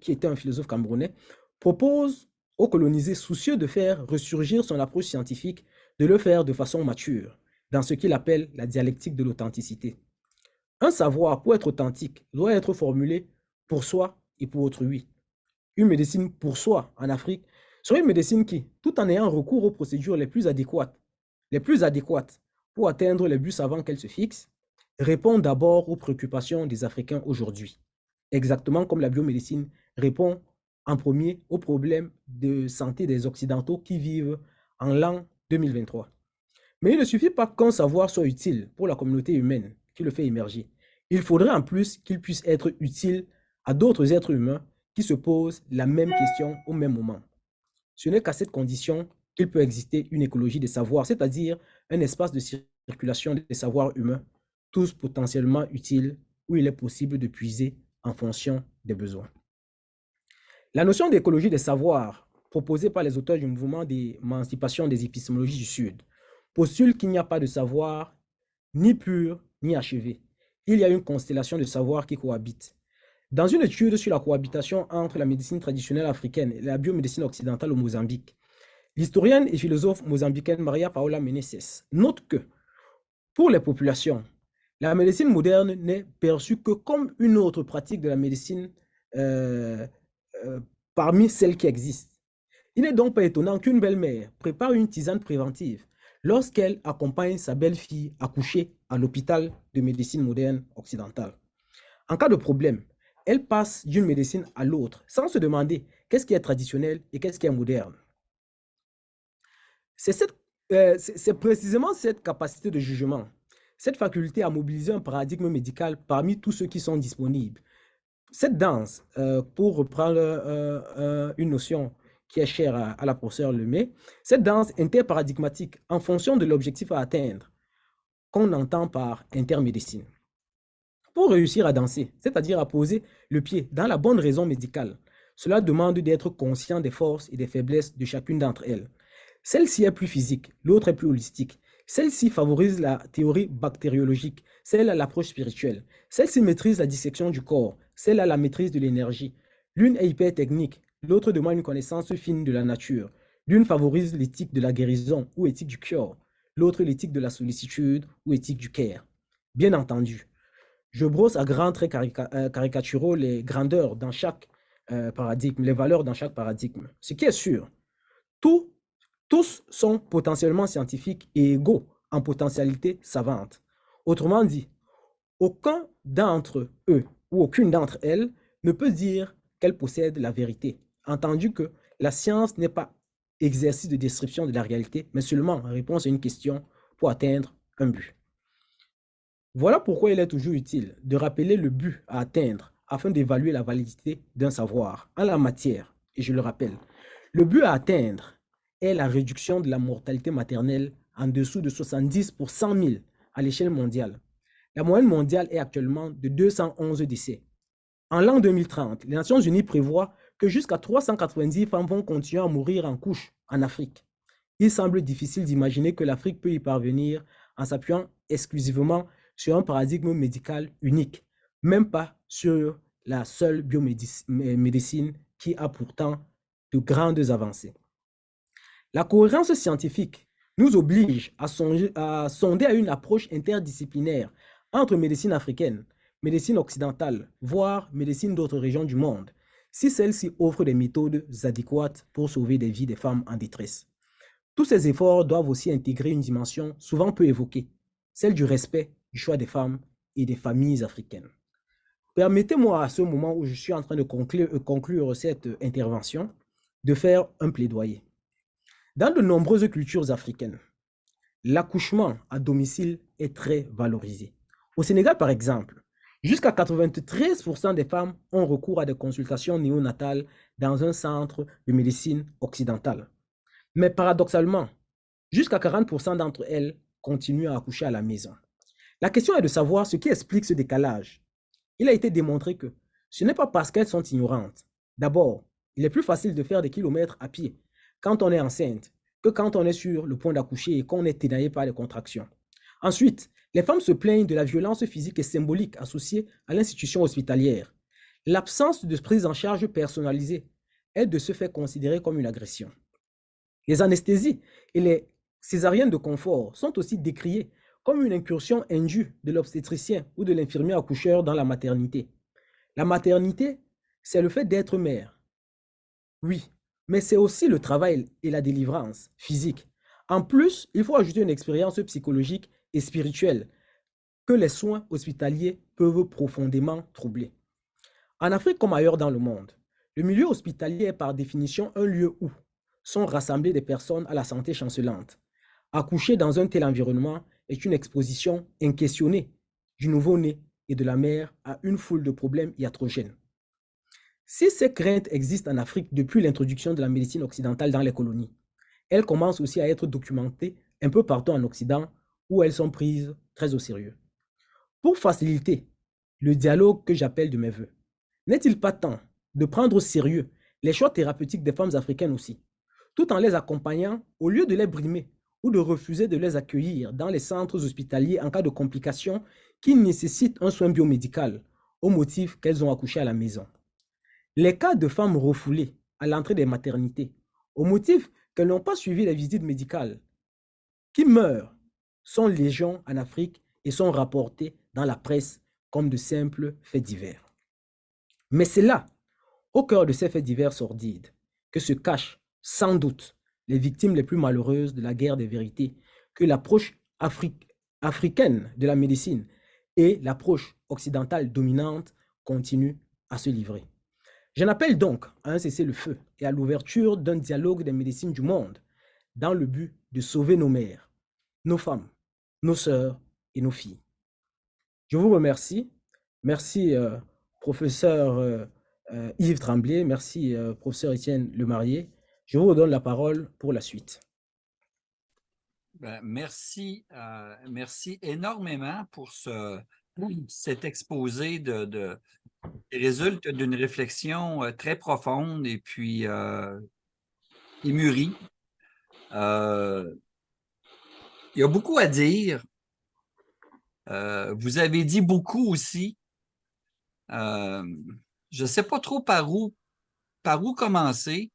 propose aux colonisés soucieux de faire ressurgir son approche scientifique, de le faire de façon mature, dans ce qu'il appelle la dialectique de l'authenticité. Un savoir, pour être authentique, doit être formulé pour soi et pour autrui. Une médecine pour soi en Afrique serait une médecine qui, tout en ayant recours aux procédures les plus adéquates pour atteindre les buts savants qu'elle se fixe, répond d'abord aux préoccupations des Africains aujourd'hui, exactement comme la biomédecine répond en premier aux problèmes de santé des Occidentaux qui vivent en l'an 2023. Mais il ne suffit pas qu'un savoir soit utile pour la communauté humaine qui le fait émerger. Il faudrait en plus qu'il puisse être utile à d'autres êtres humains qui se posent la même question au même moment. Ce n'est qu'à cette condition qu'il peut exister une écologie des savoirs, c'est-à-dire un espace de circulation des savoirs humains, tous potentiellement utiles, où il est possible de puiser en fonction des besoins. La notion d'écologie des savoirs, proposée par les auteurs du mouvement d'émancipation des épistémologies du Sud, postule qu'il n'y a pas de savoir ni pur ni achevé. Il y a une constellation de savoirs qui cohabitent. Dans une étude sur la cohabitation entre la médecine traditionnelle africaine et la biomédecine occidentale au Mozambique, l'historienne et philosophe mozambicaine Maria Paula Meneses note que, pour les populations, la médecine moderne n'est perçue que comme une autre pratique de la médecine euh, parmi celles qui existent. Il n'est donc pas étonnant qu'une belle-mère prépare une tisane préventive lorsqu'elle accompagne sa belle-fille accoucher à l'hôpital de médecine moderne occidentale. En cas de problème, elle passe d'une médecine à l'autre sans se demander qu'est-ce qui est traditionnel et qu'est-ce qui est moderne. C'est précisément cette capacité de jugement, cette faculté à mobiliser un paradigme médical parmi tous ceux qui sont disponibles. Cette danse, pour reprendre une notion qui est chère à la professeure Lemay, cette danse interparadigmatique en fonction de l'objectif à atteindre, qu'on entend par intermédecine. Pour réussir à danser, c'est-à-dire à poser le pied dans la bonne raison médicale, cela demande d'être conscient des forces et des faiblesses de chacune d'entre elles. Celle-ci est plus physique, l'autre est plus holistique. Celle-ci favorise la théorie bactériologique, celle-là l'approche spirituelle. Celle-ci maîtrise la dissection du corps, celle-là la maîtrise de l'énergie. L'une est hyper technique, l'autre demande une connaissance fine de la nature. L'une favorise l'éthique de la guérison ou éthique du cure, l'autre l'éthique de la sollicitude ou éthique du care. Bien entendu, je brosse à grands traits caricaturaux les grandeurs dans chaque paradigme, les valeurs dans chaque paradigme. Ce qui est sûr, tous sont potentiellement scientifiques et égaux en potentialité savante. Autrement dit, aucun d'entre eux ou aucune d'entre elles ne peut dire qu'elle possède la vérité, entendu que la science n'est pas exercice de description de la réalité, mais seulement réponse à une question pour atteindre un but. Voilà pourquoi il est toujours utile de rappeler le but à atteindre afin d'évaluer la validité d'un savoir en la matière. Et je le rappelle, le but à atteindre est la réduction de la mortalité maternelle en dessous de 70 pour 100 000 à l'échelle mondiale. La moyenne mondiale est actuellement de 211 décès. En l'an 2030, les Nations Unies prévoient que jusqu'à 390 femmes vont continuer à mourir en couche en Afrique. Il semble difficile d'imaginer que l'Afrique peut y parvenir en s'appuyant exclusivement sur un paradigme médical unique, même pas sur la seule biomédecine qui a pourtant de grandes avancées. La cohérence scientifique nous oblige à sonder à une approche interdisciplinaire entre médecine africaine, médecine occidentale, voire médecine d'autres régions du monde, si celle-ci offre des méthodes adéquates pour sauver des vies des femmes en détresse. Tous ces efforts doivent aussi intégrer une dimension souvent peu évoquée, celle du respect du choix des femmes et des familles africaines. Permettez-moi à ce moment où je suis en train de conclure cette intervention, de faire un plaidoyer. Dans de nombreuses cultures africaines, l'accouchement à domicile est très valorisé. Au Sénégal, par exemple, jusqu'à 93% des femmes ont recours à des consultations néonatales dans un centre de médecine occidentale. Mais paradoxalement, jusqu'à 40% d'entre elles continuent à accoucher à la maison. La question est de savoir ce qui explique ce décalage. Il a été démontré que ce n'est pas parce qu'elles sont ignorantes. D'abord, il est plus facile de faire des kilomètres à pied quand on est enceinte que quand on est sur le point d'accoucher et qu'on est tétanisé par les contractions. Ensuite, les femmes se plaignent de la violence physique et symbolique associée à l'institution hospitalière. L'absence de prise en charge personnalisée est de ce fait considérée comme une agression. Les anesthésies et les césariennes de confort sont aussi décriées comme une incursion indue de l'obstétricien ou de l'infirmier accoucheur dans la maternité. La maternité, c'est le fait d'être mère. Oui, mais c'est aussi le travail et la délivrance physique. En plus, il faut ajouter une expérience psychologique et spirituelle que les soins hospitaliers peuvent profondément troubler. En Afrique comme ailleurs dans le monde, le milieu hospitalier est par définition un lieu où sont rassemblées des personnes à la santé chancelante. Accoucher dans un tel environnement est une exposition inquestionnée du nouveau-né et de la mère à une foule de problèmes iatrogènes. Si ces craintes existent en Afrique depuis l'introduction de la médecine occidentale dans les colonies, elles commencent aussi à être documentées un peu partout en Occident où elles sont prises très au sérieux. Pour faciliter le dialogue que j'appelle de mes voeux, n'est-il pas temps de prendre au sérieux les choix thérapeutiques des femmes africaines aussi, tout en les accompagnant au lieu de les brimer ou de refuser de les accueillir dans les centres hospitaliers en cas de complications qui nécessitent un soin biomédical au motif qu'elles ont accouché à la maison? Les cas de femmes refoulées à l'entrée des maternités au motif qu'elles n'ont pas suivi les visites médicales qui meurent sont légion en Afrique et sont rapportés dans la presse comme de simples faits divers. Mais c'est là, au cœur de ces faits divers sordides, que se cachent sans doute les victimes les plus malheureuses de la guerre des vérités que l'approche africaine de la médecine et l'approche occidentale dominante continuent à se livrer. J'en appelle donc à un cessez-le-feu et à l'ouverture d'un dialogue des médecines du monde dans le but de sauver nos mères, nos femmes, nos sœurs et nos filles. Je vous remercie. Merci, professeur Yves Tremblay. Merci, professeur Étienne Lemarié. Je vous redonne la parole pour la suite. Ben, merci énormément pour cet exposé qui résulte d'une réflexion très profonde et puis mûrie. Il y a beaucoup à dire. Vous avez dit beaucoup aussi. Je ne sais pas trop par où commencer.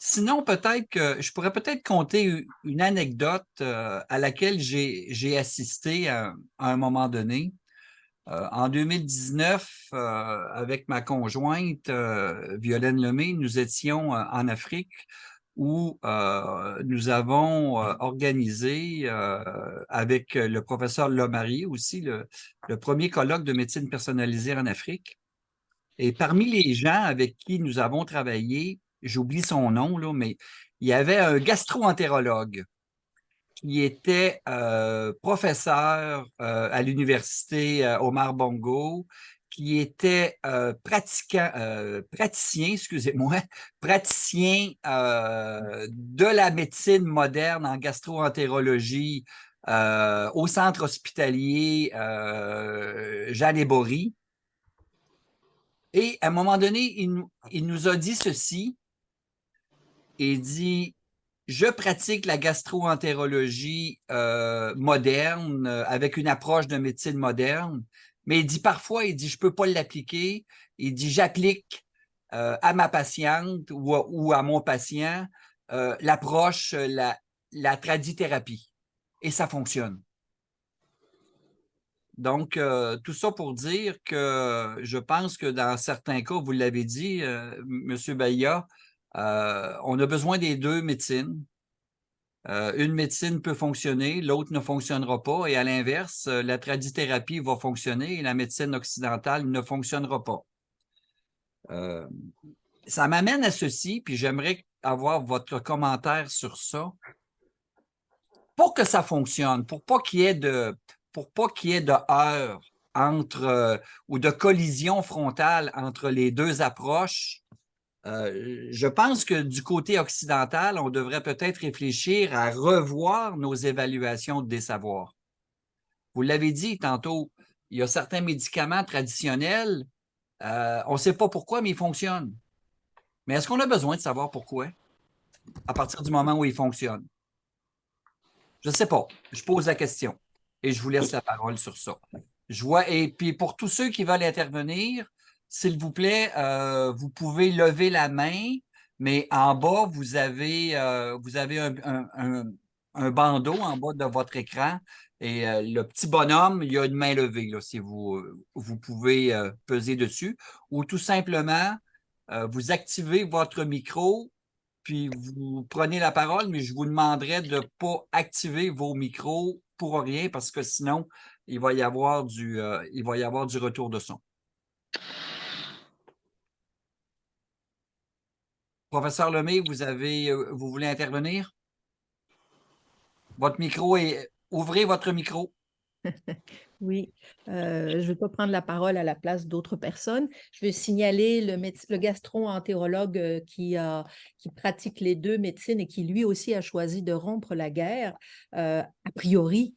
Sinon, peut-être que je pourrais peut-être conter une anecdote à laquelle j'ai assisté à un moment donné. En 2019, avec ma conjointe, Violaine Lemay, nous étions en Afrique où nous avons organisé avec le professeur Lemarié aussi le premier colloque de médecine personnalisée en Afrique. Et parmi les gens avec qui nous avons travaillé, j'oublie son nom, là, mais il y avait un gastro-entérologue qui était professeur à l'université Omar Bongo, qui était praticien, excusez-moi, praticien de la médecine moderne en gastro-entérologie au centre hospitalier Jeanne et Bory. Et à un moment donné, il nous a dit ceci. Il dit, je pratique la gastro-entérologie moderne avec une approche de médecine moderne, mais il dit parfois, il dit, je ne peux pas l'appliquer. Il dit, j'applique à ma patiente ou à mon patient l'approche, la tradithérapie. Et ça fonctionne. Donc, tout ça pour dire que je pense que dans certains cas, vous l'avez dit, M. Bahia, on a besoin des deux médecines. Une médecine peut fonctionner, l'autre ne fonctionnera pas. Et à l'inverse, la tradithérapie va fonctionner et la médecine occidentale ne fonctionnera pas. Ça m'amène à ceci, puis j'aimerais avoir votre commentaire sur ça. Pour que ça fonctionne, pour pas qu'il y ait de heurts entre ou de collision frontale entre les deux approches, je pense que du côté occidental, on devrait peut-être réfléchir à revoir nos évaluations des savoirs. Vous l'avez dit tantôt, il y a certains médicaments traditionnels, on ne sait pas pourquoi, mais ils fonctionnent. Mais est-ce qu'on a besoin de savoir pourquoi à partir du moment où ils fonctionnent? Je ne sais pas. Je pose la question et je vous laisse la parole sur ça. Et puis pour tous ceux qui veulent intervenir, s'il vous plaît, vous pouvez lever la main, mais en bas, vous avez un bandeau en bas de votre écran et le petit bonhomme, il y a une main levée là, si vous pouvez peser dessus ou tout simplement, vous activez votre micro puis vous prenez la parole, mais je vous demanderai de ne pas activer vos micros pour rien parce que sinon, il va y avoir il va y avoir du retour de son. Professeur Lemay, vous voulez intervenir? Votre micro ouvrez votre micro. Oui, je ne vais pas prendre la parole à la place d'autres personnes. Je vais signaler le gastro-entérologue qui pratique les deux médecines et qui lui aussi a choisi de rompre la guerre, a priori,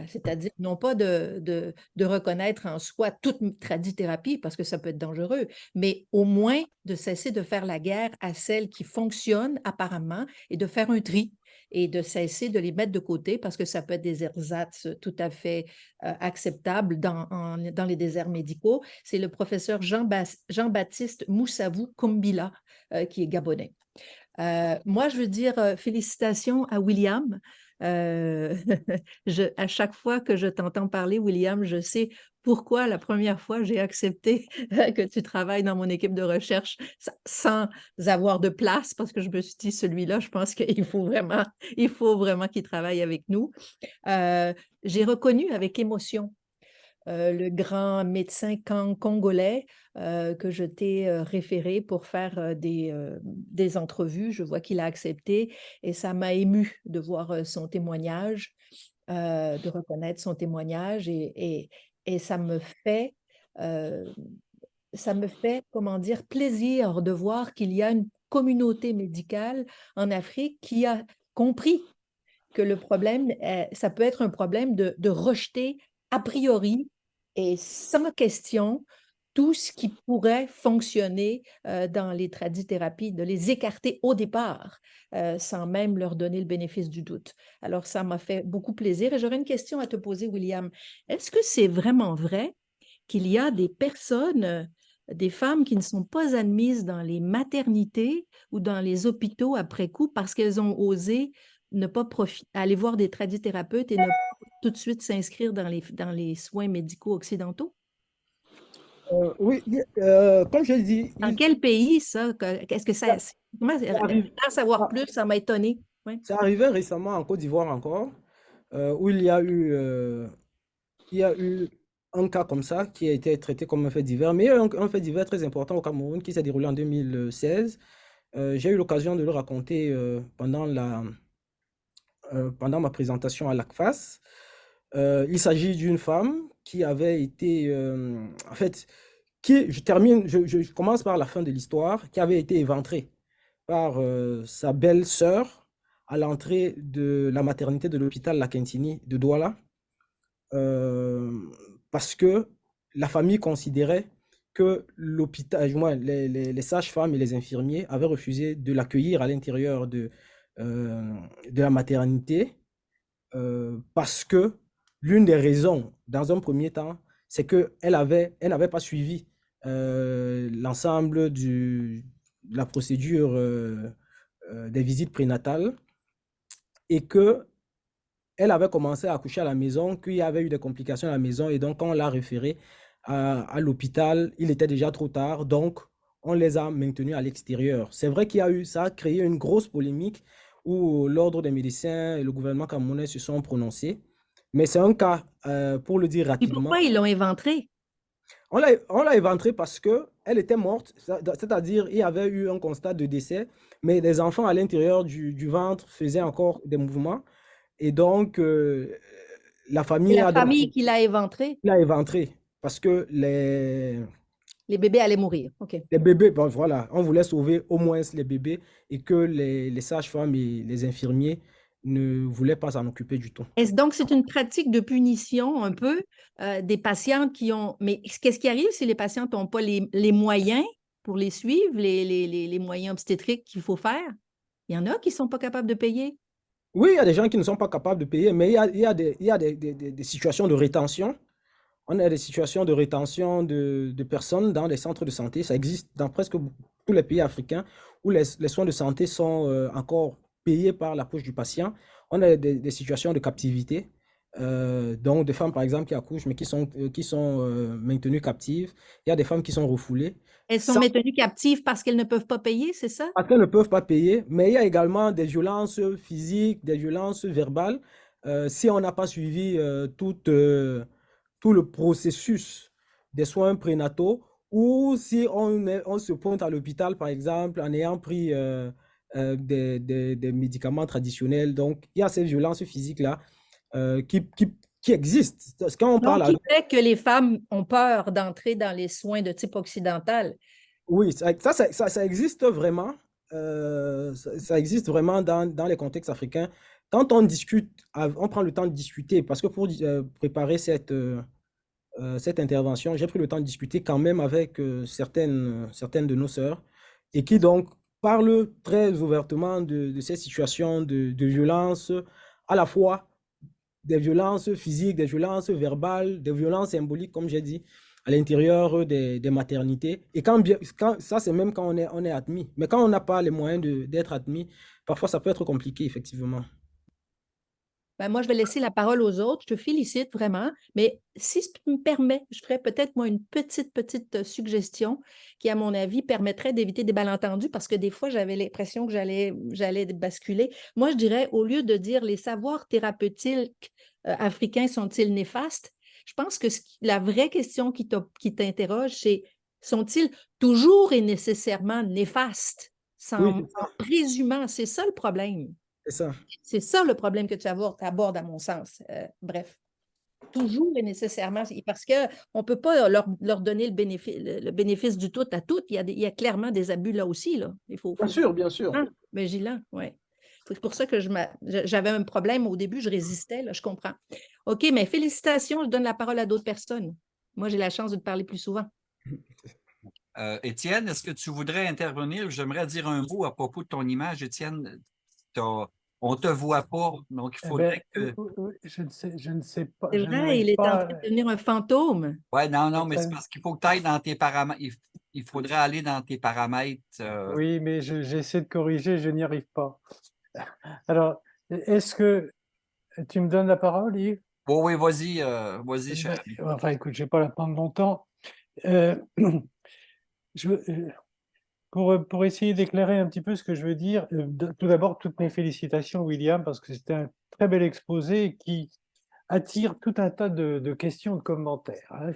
c'est-à-dire non pas de reconnaître en soi toute tradithérapie parce que ça peut être dangereux, mais au moins de cesser de faire la guerre à celles qui fonctionnent apparemment et de faire un tri et de cesser de les mettre de côté parce que ça peut être des ersatz tout à fait acceptables dans les déserts médicaux. C'est le professeur Jean-Baptiste Moussavou Kumbila qui est gabonais. Moi, je veux dire félicitations à William. À chaque fois que je t'entends parler, William, je sais pourquoi la première fois j'ai accepté que tu travailles dans mon équipe de recherche sans avoir de place, parce que je me suis dit, celui-là, je pense qu'il faut vraiment qu'il travaille avec nous. J'ai reconnu avec émotion le grand médecin congolais que je t'ai référé pour faire des entrevues. Je vois qu'il a accepté et ça m'a ému de voir son témoignage, de reconnaître son témoignage et euh, ça me fait, comment dire, plaisir de voir qu'il y a une communauté médicale en Afrique qui a compris que le problème, ça peut être un problème de rejeter a priori et sans question tout ce qui pourrait fonctionner dans les tradithérapies, de les écarter au départ, sans même leur donner le bénéfice du doute. Alors, ça m'a fait beaucoup plaisir. Et j'aurais une question à te poser, William. Est-ce que c'est vraiment vrai qu'il y a des personnes, des femmes qui ne sont pas admises dans les maternités ou dans les hôpitaux après coup parce qu'elles ont osé ne pas aller voir des tradithérapeutes et ne pas tout de suite s'inscrire dans les soins médicaux occidentaux? Oui, comme je l'ai dit, Dans quel pays, ça? Qu'est-ce que ça... ça, Comment, ça arrive, en savoir ça, plus, ça m'a étonné. Ouais. ça arrivait récemment en Côte d'Ivoire encore, où il y a eu un cas comme ça qui a été traité comme un fait divers, mais il y a eu un fait divers très important au Cameroun qui s'est déroulé en 2016. J'ai eu l'occasion de le raconter pendant ma présentation à l'ACFAS. Il s'agit d'une femme qui avait été, en fait, je commence par la fin de l'histoire, qui avait été éventrée par sa belle-sœur à l'entrée de la maternité de l'hôpital La Quintini de Douala, euh, parce que la famille considérait que l'hôpital, du moins les sages-femmes et les infirmiers avaient refusé de l'accueillir à l'intérieur de la maternité parce que l'une des raisons, dans un premier temps, c'est elle n'avait pas suivi l'ensemble de la procédure des visites prénatales et que elle avait commencé à accoucher à la maison, qu'il y avait eu des complications à la maison et donc quand on l'a référé à l'hôpital, il était déjà trop tard, donc on les a maintenus à l'extérieur. C'est vrai ça a créé une grosse polémique où l'ordre des médecins et le gouvernement camerounais se sont prononcés, mais c'est un cas, pour le dire Et rapidement, pourquoi ils l'ont éventré? on l'a éventré parce que elle était morte, c'est-à-dire il y avait eu un constat de décès, mais les enfants à l'intérieur du ventre faisaient encore des mouvements. Et donc, la C'est famille la a donc famille qui l'a éventré. l'a éventré parce que Les bébés allaient mourir. OK. les bébés, bon, voilà, on voulait sauver au moins les bébés et que les sages-femmes et les infirmiers ne voulaient pas s'en occuper du tout. Est-ce donc c'est une pratique de punition un peu des patientes qui ont... Mais qu'est-ce qui arrive si les patientes n'ont pas les moyens pour les suivre, les moyens obstétriques qu'il faut faire? Il y en a qui ne sont pas capables de payer. Oui, il y a des gens qui ne sont pas capables de payer, mais il y a des situations de rétention. On a des situations de rétention de personnes dans les centres de santé. Ça existe dans presque tous les pays africains où les soins de santé sont encore payés par la poche du patient. On a des situations de captivité, donc des femmes par exemple qui accouchent mais qui sont maintenues captives. Il y a des femmes qui sont refoulées. Elles sont Ça, maintenues captives parce qu'elles ne peuvent pas payer, c'est ça? parce qu'elles ne peuvent pas payer, mais il y a également des violences physiques, des violences verbales. si on n'a pas suivi tout le processus des soins prénataux, ou si on se pointe à l'hôpital, par exemple, en ayant pris des médicaments traditionnels. Donc, il y a ces violences physiques-là qui existent. Quand on Donc, parle qui fait que les femmes ont peur d'entrer dans les soins de type occidental. Oui, ça existe vraiment. Ça existe vraiment dans les contextes africains. Quand on discute, on prend le temps de discuter, parce que pour préparer cette intervention, j'ai pris le temps de discuter quand même avec certaines de nos sœurs, et qui donc parlent très ouvertement de ces situations de violence, à la fois des violences physiques, des violences verbales, des violences symboliques, comme j'ai dit, à l'intérieur des maternités. Et ça, c'est même quand on est admis. Mais quand on n'a pas les moyens d'être admis, parfois ça peut être compliqué, effectivement. Ben, moi, je vais laisser la parole aux autres. Je te félicite vraiment. Mais si tu me permets, je ferais peut-être, moi, une petite suggestion qui, à mon avis, permettrait d'éviter des malentendus parce que des fois, j'avais l'impression que j'allais basculer. Moi, je dirais, au lieu de dire les savoirs thérapeutiques africains sont-ils néfastes, je pense que la vraie question qui t'interroge, c'est sont-ils toujours et nécessairement néfastes Oui, en présumant? C'est ça le problème. c'est ça. C'est ça le problème que tu abordes, à mon sens. Bref, toujours et nécessairement, parce qu'on ne peut pas leur donner le bénéfice du tout à toutes. Il y a clairement des abus là aussi. Là. Il faut Bien sûr, bien sûr. vigilant, ouais. C'est pour ça que j'avais un problème au début, je résistais, là, je comprends. OK, mais félicitations, je donne la parole à d'autres personnes. Moi, j'ai la chance de te parler plus souvent. Étienne, est-ce que tu voudrais intervenir? J'aimerais dire un mot à propos de ton image. Étienne, on ne te voit pas, donc il Eh ben, faudrait que… je ne sais pas, C'est je vrai, n'arrive il est en pas. train de devenir un fantôme. Ouais, non, en non, mais train c'est de- parce qu'il faut que tu ailles dans tes paramètres. Il faudrait aller dans tes paramètres. Oui, mais j'essaie de corriger, je n'y arrive pas. Alors, est-ce que tu me donnes la parole, Yves? Oui, oui, vas-y, cher ami. Enfin, écoute, je ne vais pas la prendre longtemps. Euh, je veux- pour essayer d'éclairer un petit peu ce que je veux dire, tout d'abord, toutes mes félicitations, William, parce que c'était un très bel exposé qui attire tout un tas de questions, de commentaires. Hein.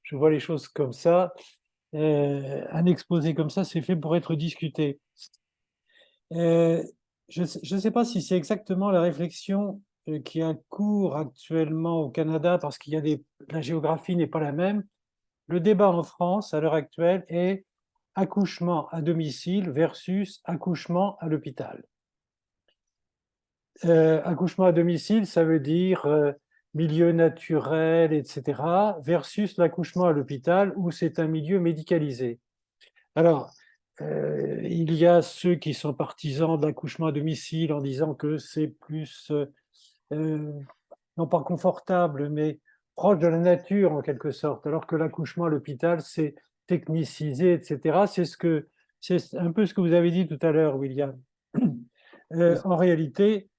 Je vois les choses comme ça. Un exposé comme ça, c'est fait pour être discuté. Je ne sais pas si c'est exactement la réflexion qui est en cours actuellement au Canada, parce la géographie n'est pas la même. Le débat en France, à l'heure actuelle, est accouchement à domicile versus accouchement à l'hôpital. Accouchement à domicile, ça veut dire milieu naturel, etc., versus l'accouchement à l'hôpital, où c'est un milieu médicalisé. Alors, il y a ceux qui sont partisans de l'accouchement à domicile en disant que c'est plus, non pas confortable, mais proche de la nature en quelque sorte, alors que l'accouchement à l'hôpital, c'est technicisé, etc. C'est un peu ce que vous avez dit tout à l'heure, William. En réalité,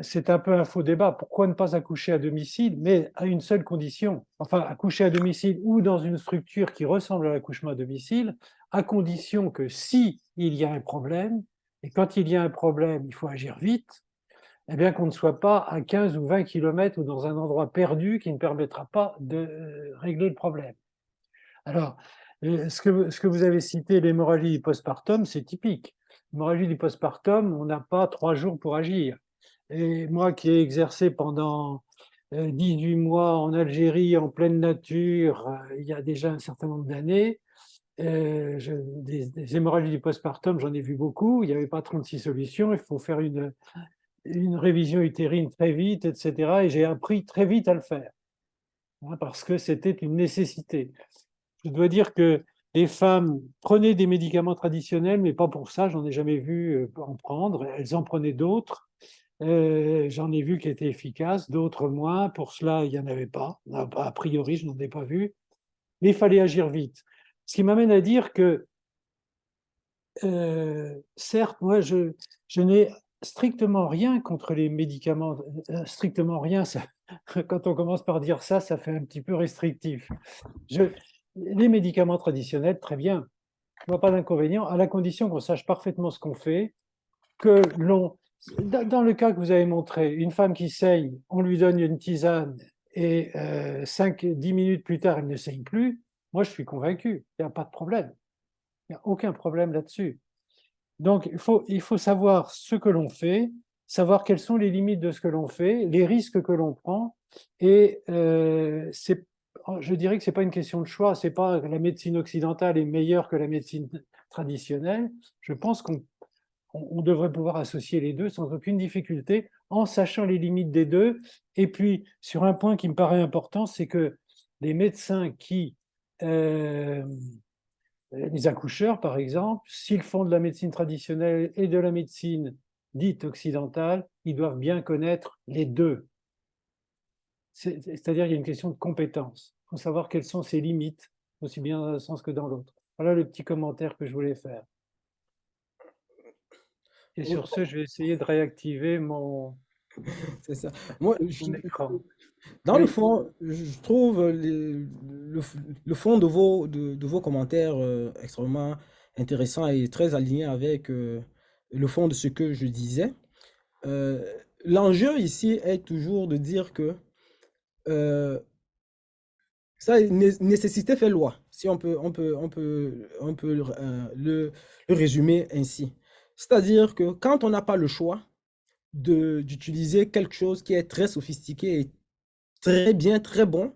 c'est un peu un faux débat. Pourquoi ne pas accoucher à domicile, mais à une seule condition? Enfin, accoucher à domicile ou dans une structure qui ressemble à l'accouchement à domicile, à condition que si il y a un problème, et quand il y a un problème, il faut agir vite, eh bien qu'on ne soit pas à 15 ou 20 kilomètres ou dans un endroit perdu qui ne permettra pas de régler le problème. Alors, ce que vous avez cité, l'hémorragie du postpartum, c'est typique. L'hémorragie du postpartum, on n'a pas 3 jours pour agir. Et moi qui ai exercé pendant 18 mois en Algérie, en pleine nature, il y a déjà un certain nombre d'années, des hémorragies du postpartum, j'en ai vu beaucoup. Il n'y avait pas 36 solutions. Il faut faire une révision utérine très vite, etc. Et j'ai appris très vite à le faire, hein, parce que c'était une nécessité. Je dois dire que les femmes prenaient des médicaments traditionnels, mais pas pour ça. J'en ai jamais vu en prendre. Elles en prenaient d'autres. J'en ai vu qui étaient efficaces, d'autres moins. Pour cela, il n'y en avait pas. A priori, je n'en ai pas vu. Mais il fallait agir vite. Ce qui m'amène à dire que, certes, moi, je n'ai strictement rien contre les médicaments. Strictement rien, ça, quand on commence par dire ça, ça fait un petit peu restrictif. Les médicaments traditionnels, très bien. Je ne vois pas d'inconvénient, à la condition qu'on sache parfaitement ce qu'on fait, que l'on Dans le cas que vous avez montré, une femme qui saigne, on lui donne une tisane et 5-10 minutes plus tard, elle ne saigne plus. Moi, je suis convaincu, il n'y a pas de problème. Il n'y a aucun problème là-dessus. Donc, il faut savoir ce que l'on fait, savoir quelles sont les limites de ce que l'on fait, les risques que l'on prend. Et je dirais que ce n'est pas une question de choix, ce n'est pas que la médecine occidentale est meilleure que la médecine traditionnelle. Je pense qu'on devrait pouvoir associer les deux sans aucune difficulté, en sachant les limites des deux. Et puis, sur un point qui me paraît important, c'est que les médecins les accoucheurs, par exemple, s'ils font de la médecine traditionnelle et de la médecine dite occidentale, ils doivent bien connaître les deux. C'est-à-dire qu'il y a une question de compétence. Il faut savoir quelles sont ses limites, aussi bien dans un sens que dans l'autre. Voilà le petit commentaire que je voulais faire. Et sur ce, je vais essayer de réactiver mon C'est ça. Moi, écran. dans le Oui. fond, je trouve le fond de vos commentaires extrêmement intéressant et très aligné avec le fond de ce que je disais. Euh, L'enjeu ici est toujours de dire que euh, ça, nécessité fait loi, si on peut le résumer ainsi. C'est-à-dire que quand on n'a pas le choix d'utiliser quelque chose qui est très sophistiqué et très bien, très bon,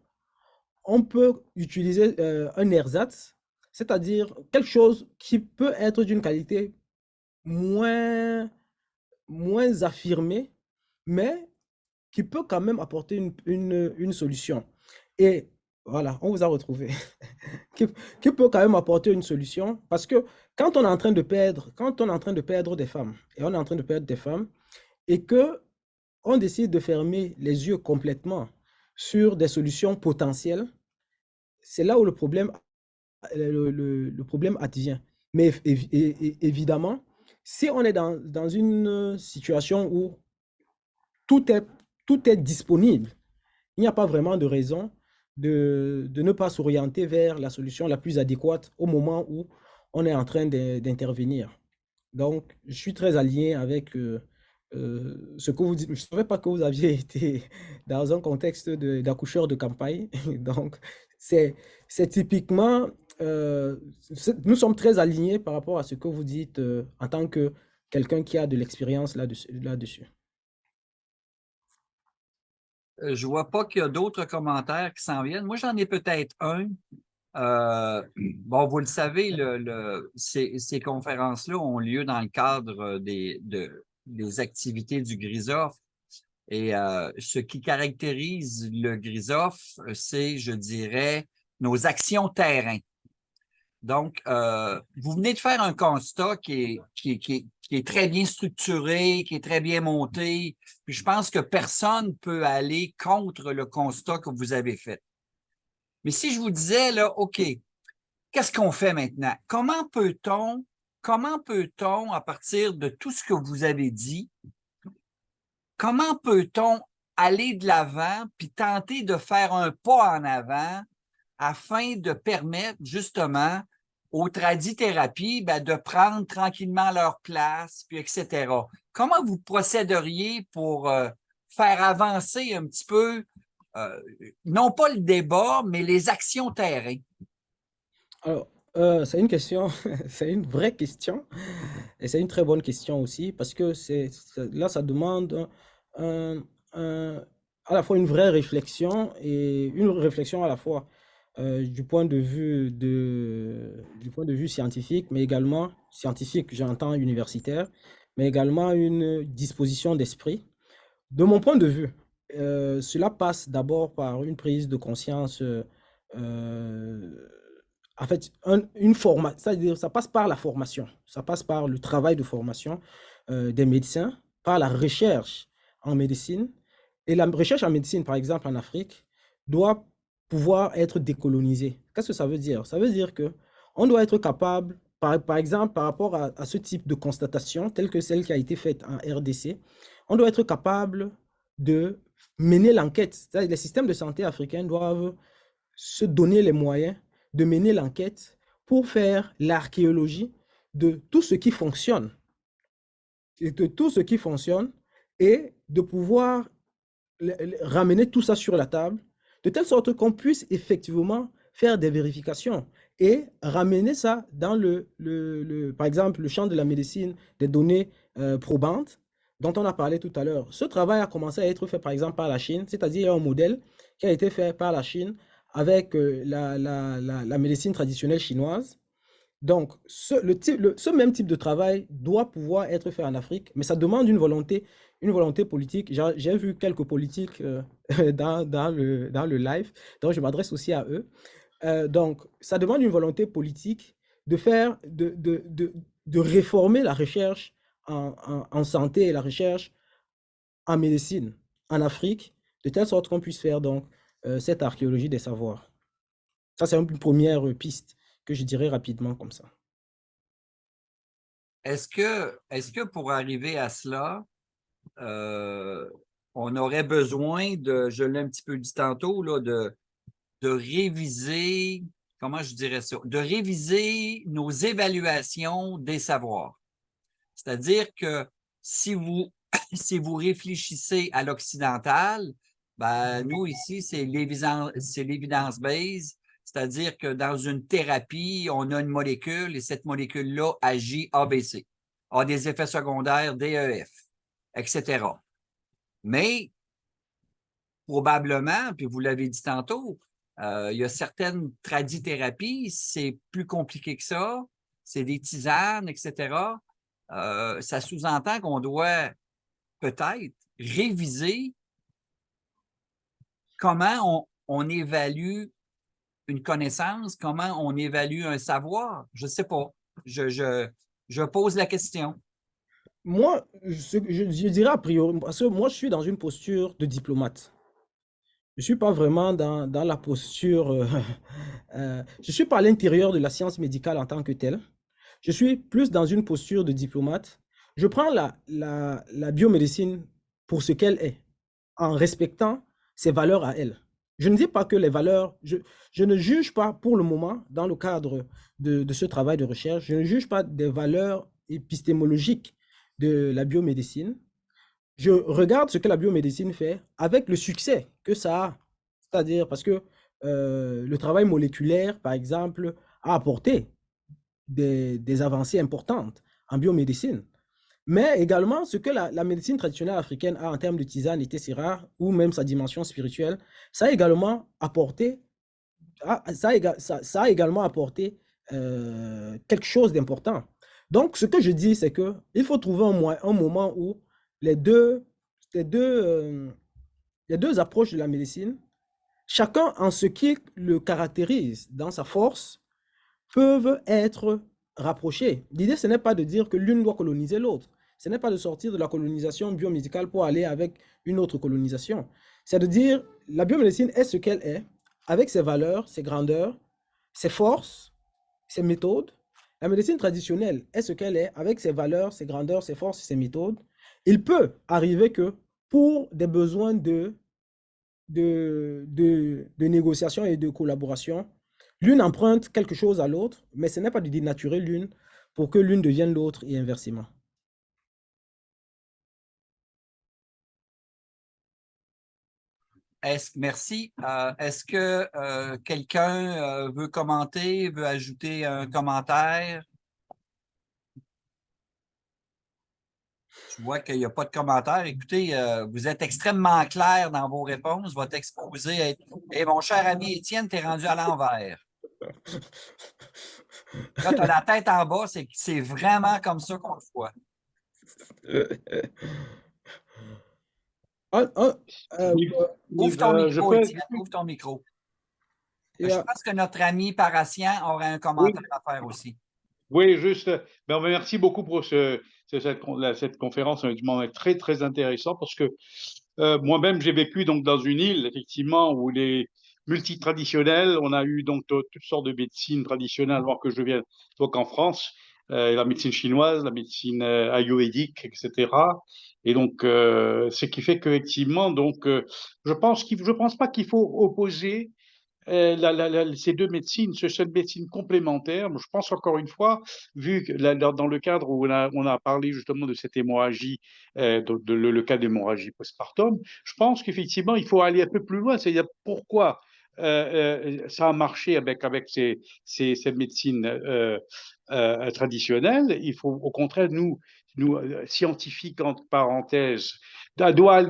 on peut utiliser un ersatz, c'est-à-dire quelque chose qui peut être d'une qualité moins, moins affirmée, mais qui peut quand même apporter une solution. Et voilà, on vous a retrouvé. qui, qui peut quand même apporter une solution parce que quand on est en train de perdre des femmes, et on est en train de perdre des femmes, et que on décide de fermer les yeux complètement sur des solutions potentielles, c'est là où le problème advient. Mais évidemment, si on est dans une situation où tout est, tout est disponible, il n'y a pas vraiment de raison de ne pas s'orienter vers la solution la plus adéquate au moment où on est en train d'intervenir. Donc, je suis très aligné avec ce que vous dites. Je ne savais pas que vous aviez été dans un contexte d'accoucheur de campagne. Donc, c'est typiquement, nous sommes très alignés par rapport à ce que vous dites en tant que quelqu'un qui a de l'expérience là-dessus. Je vois pas qu'il y a d'autres commentaires qui s'en viennent. Moi, j'en ai peut-être un. Bon, vous le savez, ces conférences-là ont lieu dans le cadre des activités du GRISOF. Et ce qui caractérise le GRISOF, c'est, je dirais, nos actions terrain. Donc, vous venez de faire un constat qui est très bien structuré, qui est très bien monté. Puis je pense que personne ne peut aller contre le constat que vous avez fait. Mais si je vous disais, là, OK, qu'est-ce qu'on fait maintenant? Comment peut-on, à partir de tout ce que vous avez dit, comment peut-on aller de l'avant puis tenter de faire un pas en avant afin de permettre justement aux tradithérapies de prendre tranquillement leur place, puis etc. Comment vous procéderiez pour faire avancer un petit peu, non pas le débat, mais les actions terrain? Alors, c'est une question, c'est une vraie question, et c'est une très bonne question aussi, parce que là, ça demande un- un- à la fois une vraie réflexion et une réflexion à la fois du point de vue scientifique, mais également scientifique, j'entends universitaire, mais également une disposition d'esprit. De mon point de vue, cela passe d'abord par une prise de conscience euh, en fait, une formation, c'est-à-dire ça passe par la formation, ça passe par le travail de formation des médecins, par la recherche en médecine. Et la recherche en médecine, par exemple en Afrique, doit pouvoir être décolonisée. Qu'est-ce que ça veut dire? Ça veut dire que on doit être capable, par exemple, par rapport à ce type de constatation, telle que celle qui a été faite en RDC, on doit être capable de mener l'enquête. C'est-à-dire les systèmes de santé africains doivent se donner les moyens de mener l'enquête pour faire l'archéologie de tout ce qui fonctionne. de tout ce qui fonctionne et de pouvoir ramener tout ça sur la table, de telle sorte qu'on puisse effectivement faire des vérifications et ramener ça dans par exemple, le champ de la médecine, des données probantes dont on a parlé tout à l'heure. Ce travail a commencé à être fait, par exemple, par la Chine, c'est-à-dire il y a un modèle qui a été fait par la Chine avec la médecine traditionnelle chinoise. Donc, ce même type de travail doit pouvoir être fait en Afrique, mais ça demande une volonté politique. J'ai vu quelques politiques dans le live, donc je m'adresse aussi à eux. Donc, ça demande une volonté politique de faire, de réformer la recherche en santé et la recherche en médecine en Afrique, de telle sorte qu'on puisse faire donc cette archéologie des savoirs. Ça, c'est une première piste que je dirais rapidement comme ça. Est-ce que pour arriver à cela, on aurait besoin de, je l'ai un petit peu dit tantôt, là, de réviser, comment je dirais ça, de réviser nos évaluations des savoirs. C'est-à-dire que si vous, si vous réfléchissez à l'occidental, ben, nous ici, c'est l'évidence-base, c'est-à-dire que dans une thérapie, on a une molécule et cette molécule-là agit ABC, a des effets secondaires DEF, etc. Mais probablement, puis vous l'avez dit tantôt, il y a certaines tradithérapies, c'est plus compliqué que ça, c'est des tisanes, etc. Ça sous-entend qu'on doit peut-être réviser comment on évalue une connaissance, comment on évalue un savoir. Je ne sais pas. Je pose la question. Moi, je dirais a priori, parce que moi, je suis dans une posture de diplomate. Je ne suis pas vraiment dans la posture. Je ne suis pas à l'intérieur de la science médicale en tant que telle. Je suis plus dans une posture de diplomate. Je prends la biomédecine pour ce qu'elle est, en respectant ses valeurs à elle. Je ne dis pas que les valeurs, je ne juge pas pour le moment, dans le cadre de ce travail de recherche, je ne juge pas des valeurs épistémologiques de la biomédecine. Je regarde ce que la biomédecine fait avec le succès que ça a. C'est-à-dire parce que le travail moléculaire, par exemple, a apporté des avancées importantes en biomédecine. Mais également, ce que la médecine traditionnelle africaine a en termes de tisane et tessera, ou même sa dimension spirituelle, ça a également apporté, ça a également apporté quelque chose d'important. Donc, ce que je dis, c'est qu'il faut trouver un moment où les deux, les, deux, les deux approches de la médecine, chacun en ce qui le caractérise dans sa force, peuvent être rapprochés. L'idée, ce n'est pas de dire que l'une doit coloniser l'autre. Ce n'est pas de sortir de la colonisation biomédicale pour aller avec une autre colonisation. C'est de dire la biomédecine est ce qu'elle est, avec ses valeurs, ses grandeurs, ses forces, ses méthodes. La médecine traditionnelle est ce qu'elle est, avec ses valeurs, ses grandeurs, ses forces, ses méthodes. Il peut arriver que pour des besoins de négociation et de collaboration, l'une emprunte quelque chose à l'autre, mais ce n'est pas de dénaturer l'une pour que l'une devienne l'autre et inversement. Merci. Est-ce que quelqu'un veut commenter, veut ajouter un commentaire? Je vois qu'il n'y a pas de commentaire. Écoutez, vous êtes extrêmement clair dans vos réponses. Votre exposé est... Et mon cher ami Étienne, t'es rendu à l'envers. Là, tu as la tête en bas, c'est vraiment comme ça qu'on le voit. Ouvre ton micro, Étienne, ouvre ton micro. Je pense que notre ami Parassian aurait un commentaire à faire aussi. Oui, juste. Ben, merci beaucoup pour cette conférence, c'est très, très intéressant parce que moi-même, j'ai vécu donc dans une île, effectivement, où les multitraditionnels, on a eu donc toutes sortes de médecines traditionnelles alors que je viens donc en France, la médecine chinoise, la médecine ayurvédique, etc. Et donc, ce qui fait qu'effectivement, donc, je pense pas qu'il faut opposer ces deux médecines, ce sont des médecines complémentaires. Je pense encore une fois, vu que dans le cadre où on a parlé justement de cette hémorragie, le cas d'hémorragie postpartum, je pense qu'effectivement, il faut aller un peu plus loin. C'est-à-dire pourquoi ça a marché avec cette médecine traditionnelle. Il faut au contraire, nous scientifiques, entre parenthèses, doit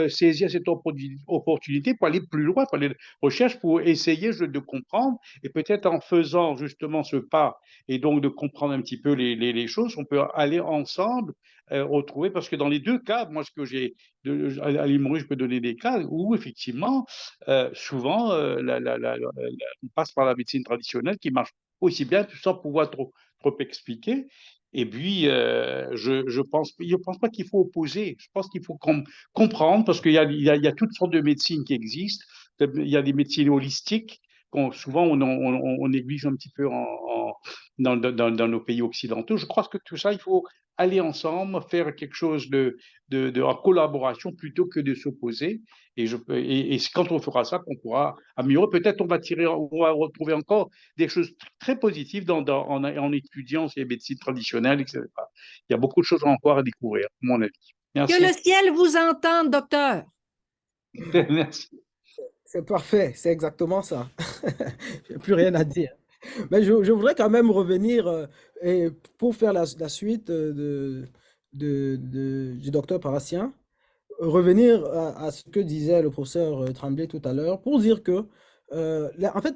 saisir cette opportunité pour aller plus loin, pour les recherches, pour essayer de comprendre, et peut-être en faisant justement ce pas, et donc de comprendre un petit peu les choses, on peut aller ensemble retrouver, parce que dans les deux cas, moi, ce que j'ai, à l'Imory, je peux donner des cas où effectivement, souvent, on passe par la médecine traditionnelle qui marche aussi bien, sans pouvoir trop expliquer. Et puis, je pense pas qu'il faut opposer. Je pense qu'il faut comprendre, parce qu'il y a toutes sortes de médecines qui existent. Il y a des médecines holistiques souvent on néglige un petit peu dans nos pays occidentaux. Je crois que tout ça, il faut aller ensemble, faire quelque chose en collaboration plutôt que de s'opposer. Et c'est quand on fera ça qu'on pourra améliorer. Peut-être on va retrouver encore des choses très positives en étudiant ces médecines traditionnelles, etc. Il y a beaucoup de choses encore à découvrir, à mon avis. Que Merci. le ciel vous entende, docteur. Merci. C'est parfait, c'est exactement ça. Je n'ai plus rien à dire. Mais je voudrais quand même revenir et pour faire la suite du docteur Parassien, revenir à ce que disait le professeur Tremblay tout à l'heure, pour dire que, en fait,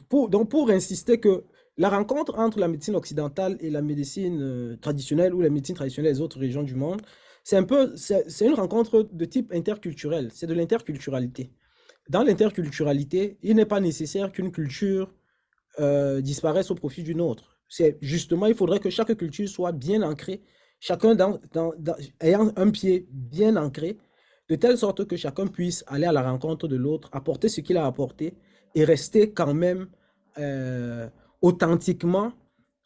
pour insister que la rencontre entre la médecine occidentale et la médecine traditionnelle ou la médecine traditionnelle des autres régions du monde, c'est une rencontre de type interculturel, c'est de l'interculturalité. Dans l'interculturalité, il n'est pas nécessaire qu'une culture disparaisse au profit d'une autre. C'est justement, il faudrait que chaque culture soit bien ancrée, chacun ayant un pied bien ancré, de telle sorte que chacun puisse aller à la rencontre de l'autre, apporter ce qu'il a apporté et rester quand même authentiquement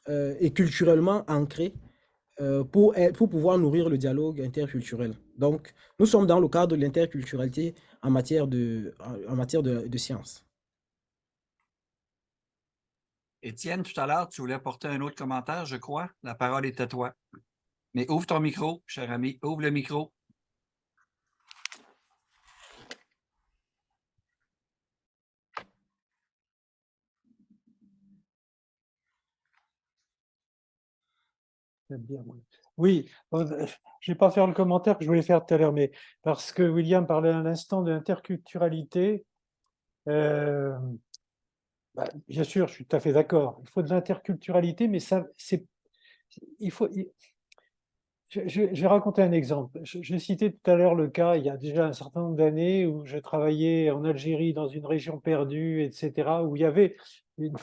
et culturellement ancré pour pouvoir nourrir le dialogue interculturel. Donc, nous sommes dans le cadre de l'interculturalité en matière de sciences. Étienne, tout à l'heure, tu voulais apporter un autre commentaire, je crois. La parole est à toi. Mais ouvre ton micro, cher ami. Ouvre le micro. Oui, je ne vais pas faire le commentaire que je voulais faire tout à l'heure, mais parce que William parlait à l'instant de l'interculturalité, bien sûr, je suis tout à fait d'accord. Il faut de l'interculturalité, mais ça, il faut. Je vais raconter un exemple. Je citais tout à l'heure le cas, il y a déjà un certain nombre d'années, où je travaillais en Algérie, dans une région perdue, etc., où il y avait une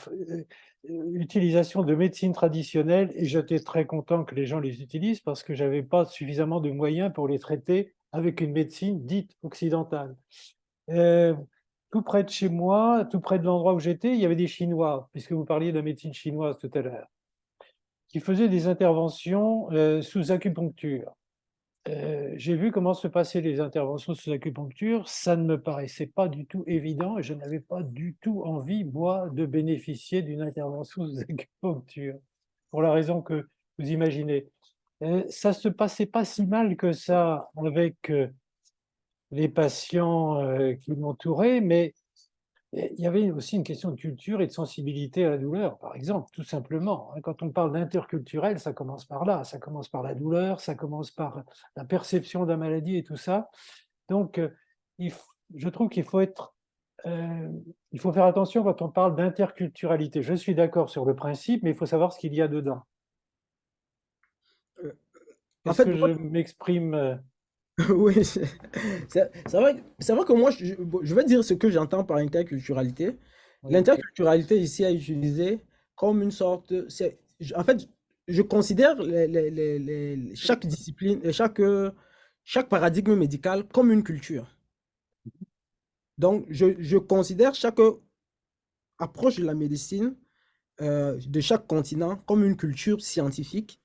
utilisation de médecine traditionnelle, et j'étais très content que les gens les utilisent parce que j'avais pas suffisamment de moyens pour les traiter avec une médecine dite occidentale. Tout près de chez moi, tout près de l'endroit où j'étais, il y avait des Chinois, puisque vous parliez de la médecine chinoise tout à l'heure, qui faisaient des interventions sous acupuncture. J'ai vu comment se passaient les interventions sous acupuncture. Ça ne me paraissait pas du tout évident et je n'avais pas du tout envie, moi, de bénéficier d'une intervention sous acupuncture, pour la raison que vous imaginez. Ça ne se passait pas si mal que ça avec les patients qui m'entouraient, mais il y avait aussi une question de culture et de sensibilité à la douleur, par exemple, tout simplement. Quand on parle d'interculturel, ça commence par là, ça commence par la douleur, ça commence par la perception de la maladie et tout ça. Donc, je trouve qu'il faut il faut faire attention quand on parle d'interculturalité. Je suis d'accord sur le principe, mais il faut savoir ce qu'il y a dedans. Est-ce que je m'exprime Oui, c'est vrai que moi, je vais dire ce que j'entends par interculturalité. Oui. L'interculturalité ici est utilisée comme une sorte. En fait, je considère chaque discipline, chaque paradigme médical comme une culture. Donc, je considère chaque approche de la médecine de chaque continent comme une culture scientifique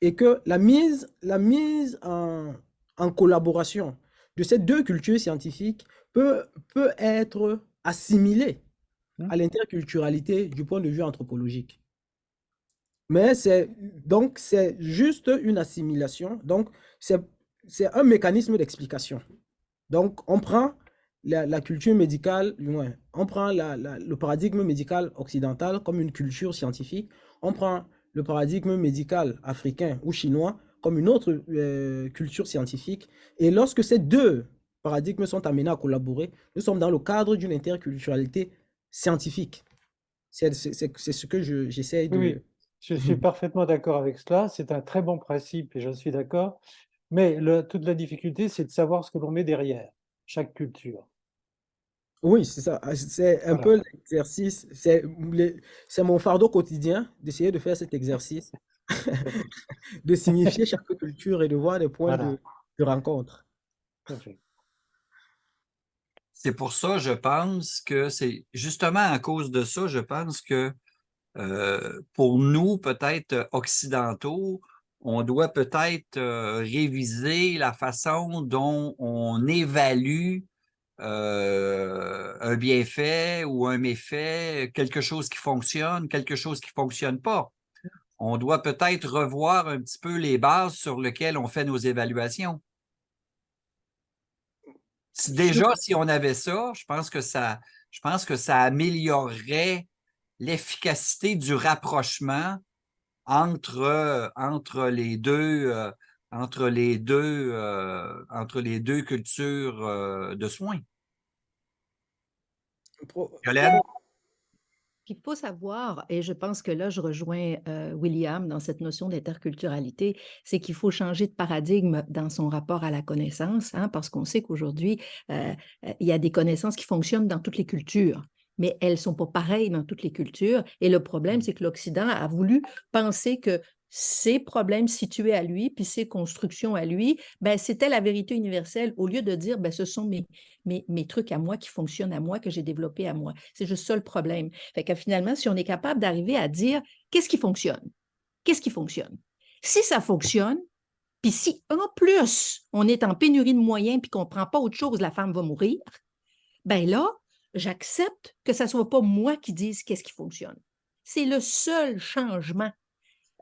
et que la mise en collaboration de ces deux cultures scientifiques peut être assimilé Hmm. à l'interculturalité du point de vue anthropologique. Mais donc c'est juste une assimilation. Donc c'est un mécanisme d'explication. Donc on prend la culture médicale, du moins, on prend le paradigme médical occidental comme une culture scientifique. On prend le paradigme médical africain ou chinois comme une autre culture scientifique. Et lorsque ces deux paradigmes sont amenés à collaborer, nous sommes dans le cadre d'une interculturalité scientifique. C'est ce que j'essaie Oui, de... oui, je suis parfaitement d'accord avec cela. C'est un très bon principe et j'en suis d'accord. Mais toute la difficulté, c'est de savoir ce que l'on met derrière chaque culture. Oui, c'est ça. C'est un Voilà. peu l'exercice. C'est mon fardeau quotidien d'essayer de faire cet exercice, Tout à fait. de signifier chaque culture et de voir des points Voilà, de rencontre. tout à fait. C'est pour ça, je pense que c'est justement à cause de ça, je pense que pour nous, peut-être occidentaux, on doit peut-être réviser la façon dont on évalue un bienfait ou un méfait, quelque chose qui fonctionne, quelque chose qui ne fonctionne pas. On doit peut-être revoir un petit peu les bases sur lesquelles on fait nos évaluations. Déjà, si on avait ça, je pense que ça améliorerait l'efficacité du rapprochement entre les deux, entre les deux cultures de soins. Pro- Yolène? Il faut savoir, et je pense que là, je rejoins William dans cette notion d'interculturalité, c'est qu'il faut changer de paradigme dans son rapport à la connaissance, hein, parce qu'on sait qu'aujourd'hui, il y a des connaissances qui fonctionnent dans toutes les cultures, mais elles ne sont pas pareilles dans toutes les cultures. Et le problème, c'est que l'Occident a voulu penser que ses problèmes situés à lui, puis ses constructions à lui, ben, c'était la vérité universelle, au lieu de dire, ben, ce sont mes trucs à moi qui fonctionnent à moi, que j'ai développés à moi. C'est juste ça le problème. Fait que finalement, si on est capable d'arriver à dire qu'est-ce qui fonctionne, qu'est-ce qui fonctionne. Si ça fonctionne, puis si en plus on est en pénurie de moyens puis qu'on ne prend pas autre chose, la femme va mourir, ben là, j'accepte que ce ne soit pas moi qui dise qu'est-ce qui fonctionne. C'est le seul changement,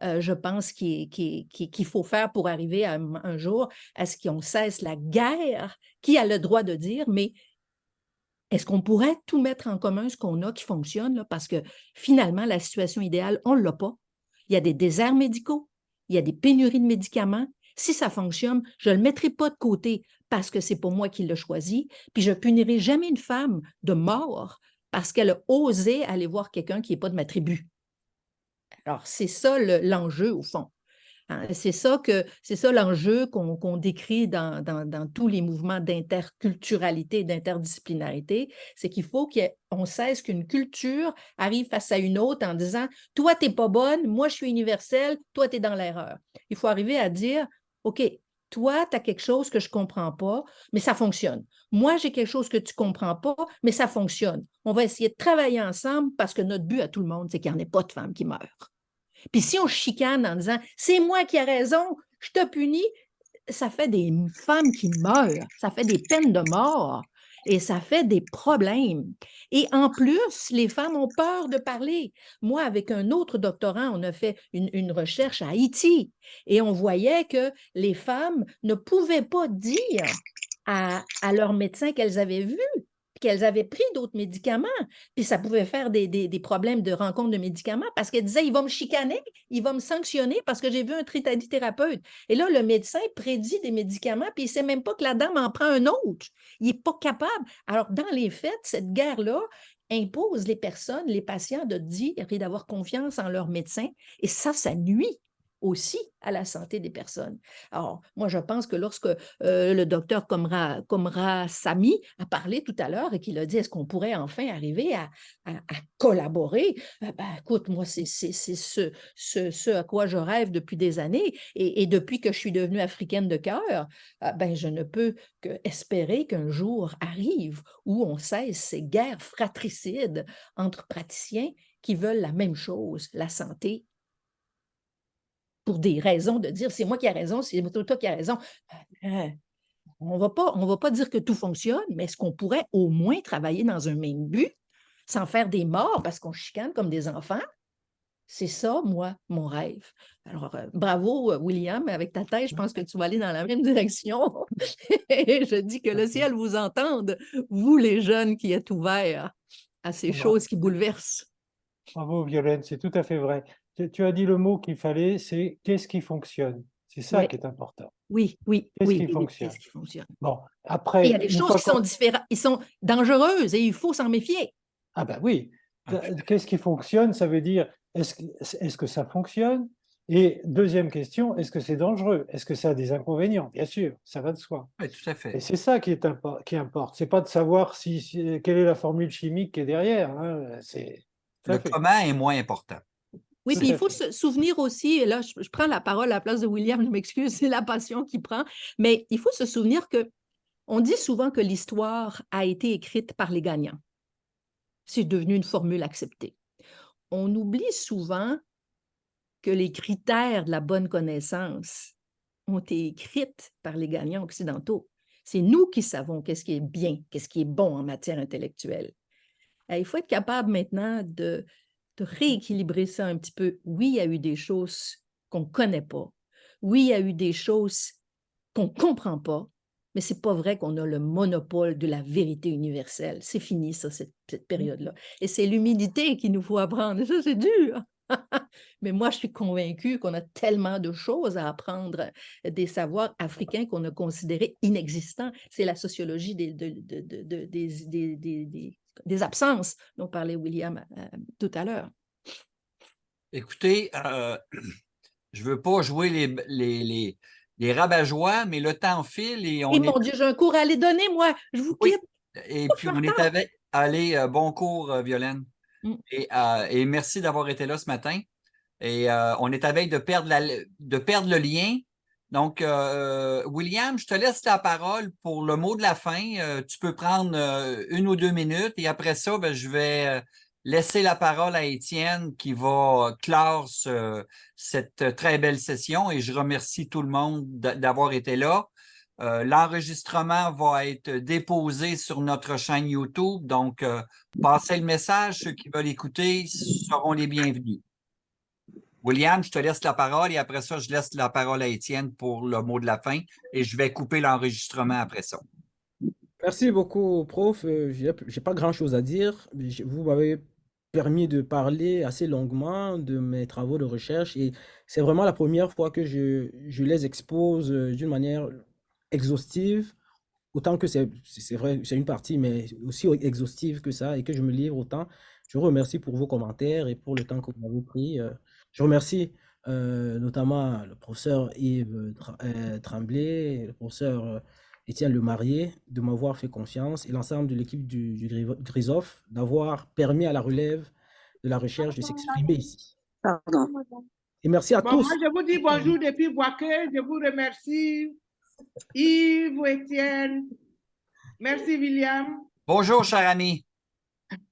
je pense, qu'il faut faire pour arriver à un jour à ce qu'on cesse la guerre. Qui a le droit de dire, mais est-ce qu'on pourrait tout mettre en commun, ce qu'on a qui fonctionne, là? Parce que finalement, la situation idéale, on ne l'a pas. Il y a des déserts médicaux, il y a des pénuries de médicaments. Si ça fonctionne, je ne le mettrai pas de côté parce que c'est pas moi qui l'ai choisi, puis je punirai jamais une femme de mort parce qu'elle a osé aller voir quelqu'un qui n'est pas de ma tribu. Alors, c'est ça l'enjeu, au fond. Hein. C'est ça l'enjeu qu'on décrit dans tous les mouvements d'interculturalité, d'interdisciplinarité, c'est qu'il faut qu'on cesse qu'une culture arrive face à une autre en disant « Toi, tu n'es pas bonne, moi, je suis universelle, toi, tu es dans l'erreur. » Il faut arriver à dire « OK, toi, tu as quelque chose que je ne comprends pas, mais ça fonctionne. Moi, j'ai quelque chose que tu ne comprends pas, mais ça fonctionne. On va essayer de travailler ensemble parce que notre but à tout le monde, c'est qu'il n'y en ait pas de femmes qui meurent. » Puis si on chicane en disant « c'est moi qui ai raison, je te punis », ça fait des femmes qui meurent, ça fait des peines de mort et ça fait des problèmes. Et en plus, les femmes ont peur de parler. Moi, avec un autre doctorant, on a fait une recherche à Haïti et on voyait que les femmes ne pouvaient pas dire à leur médecin qu'elles avaient vu, qu'elles avaient pris d'autres médicaments, puis ça pouvait faire des problèmes de rencontre de médicaments parce qu'elles disaient, il va me chicaner, il va me sanctionner parce que j'ai vu un tritadithérapeute. Et là, le médecin prédit des médicaments, puis il ne sait même pas que la dame en prend un autre. Il n'est pas capable. Alors, dans les faits, cette guerre-là impose les personnes, les patients de dire et d'avoir confiance en leur médecin, et ça nuit aussi à la santé des personnes. Alors, moi, je pense que lorsque le docteur Komra Sami a parlé tout à l'heure et qu'il a dit, est-ce qu'on pourrait enfin arriver à collaborer? Écoute, moi, c'est ce à quoi je rêve depuis des années et depuis que je suis devenue africaine de cœur, je ne peux qu'espérer qu'un jour arrive où on cesse ces guerres fratricides entre praticiens qui veulent la même chose, la santé, pour des raisons de dire c'est moi qui ai raison, c'est toi qui as raison. On ne va pas dire que tout fonctionne, mais est-ce qu'on pourrait au moins travailler dans un même but sans faire des morts parce qu'on chicane comme des enfants? C'est ça, moi, mon rêve. Alors, bravo, William, avec ta tête, je pense que tu vas aller dans la même direction. Et je dis que le ciel vous entende, vous les jeunes qui êtes ouverts à ces choses qui bouleversent. Bravo, Violaine, c'est tout à fait vrai. Tu as dit le mot qu'il fallait, c'est qu'est-ce qui fonctionne. C'est ça Ouais. qui est important. Oui, oui, Qu'est-ce oui, qui oui, fonctionne? qu'est-ce qui fonctionne? Bon, Et après, il y a des une choses fois qui sont différentes, ils sont dangereuses et il faut s'en méfier. Ah ben oui, Ah, tout à fait. qu'est-ce qui fonctionne? Ça veut dire, est-ce que ça fonctionne? Et deuxième question, est-ce que c'est dangereux? Est-ce que ça a des inconvénients? Bien sûr, ça va de soi. Oui, tout à Et fait. c'est ça qui importe. C'est pas de savoir quelle est la formule chimique qui est derrière, hein. C'est tout Le à fait. comment est moins important. Oui, Tout puis il à faut fait. se souvenir aussi, et là, je prends la parole à la place de William, je m'excuse, c'est la passion qui prend, mais il faut se souvenir que on dit souvent que l'histoire a été écrite par les gagnants. C'est devenu une formule acceptée. On oublie souvent que les critères de la bonne connaissance ont été écrits par les gagnants occidentaux. C'est nous qui savons qu'est-ce qui est bien, qu'est-ce qui est bon en matière intellectuelle. Il faut être capable maintenant de rééquilibrer ça un petit peu. Oui, il y a eu des choses qu'on ne connaît pas. Oui, il y a eu des choses qu'on ne comprend pas, mais ce n'est pas vrai qu'on a le monopole de la vérité universelle. C'est fini, ça, cette période-là. Et c'est l'humilité qu'il nous faut apprendre. Et ça, c'est dur. Mais moi, je suis convaincue qu'on a tellement de choses à apprendre des savoirs africains qu'on a considérés inexistants. C'est la sociologie des absences dont parlait William tout à l'heure. Écoutez, je ne veux pas jouer les rabat-joie, mais le temps file et Et on est. mon Dieu, j'ai un cours à aller donner, moi. Je vous Oui, quitte. et Ouf, je puis suis en on est retard. avec. Allez, bon cours, Violaine. Mm. Et merci d'avoir été là ce matin. Et on est à veille de perdre le lien. Donc, William, je te laisse la parole pour le mot de la fin. Tu peux prendre 1 ou 2 minutes et après ça, ben, je vais laisser la parole à Étienne qui va clore cette très belle session et je remercie tout le monde d'avoir été là. L'enregistrement va être déposé sur notre chaîne YouTube. Donc, passez le message. Ceux qui veulent écouter seront les bienvenus. William, je te laisse la parole et après ça, je laisse la parole à Étienne pour le mot de la fin et je vais couper l'enregistrement après ça. Merci beaucoup, prof. J'ai pas grand-chose à dire. Vous m'avez permis de parler assez longuement de mes travaux de recherche et c'est vraiment la première fois que je les expose d'une manière exhaustive, autant que c'est vrai, c'est une partie, mais aussi exhaustive que ça et que je me livre autant. Je vous remercie pour vos commentaires et pour le temps que vous m'avez pris. Je remercie notamment le professeur Yves Tremblay, le professeur Étienne Lemarié de m'avoir fait confiance et l'ensemble de l'équipe du GRISOF d'avoir permis à la relève de la recherche de s'exprimer ici. Pardon. Et merci à Bon, tous. moi, je vous dis bonjour depuis Boaké. Je vous remercie, Yves, Étienne. Merci, William. Bonjour, cher ami.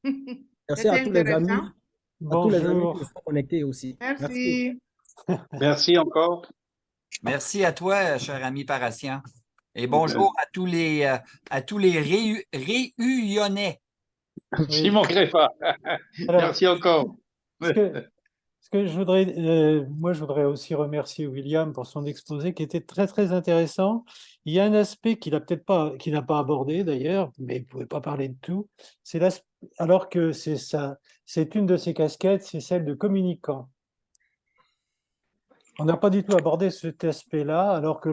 Merci à C'était tous les amis, intéressant. à tous les amis qui Bonjour. se sont connectés aussi. Merci. Merci encore. Merci à toi, cher ami Parassian. Et bonjour à tous les Réunionnais. J'y manquerai pas. Alors, Merci encore. ce que je voudrais, moi, je voudrais aussi remercier William pour son exposé qui était très, très intéressant. Il y a un aspect qu'il n'a pas abordé d'ailleurs, mais il ne pouvait pas parler de tout. C'est alors que c'est une de ses casquettes, c'est celle de communicant. On n'a pas du tout abordé cet aspect-là, alors que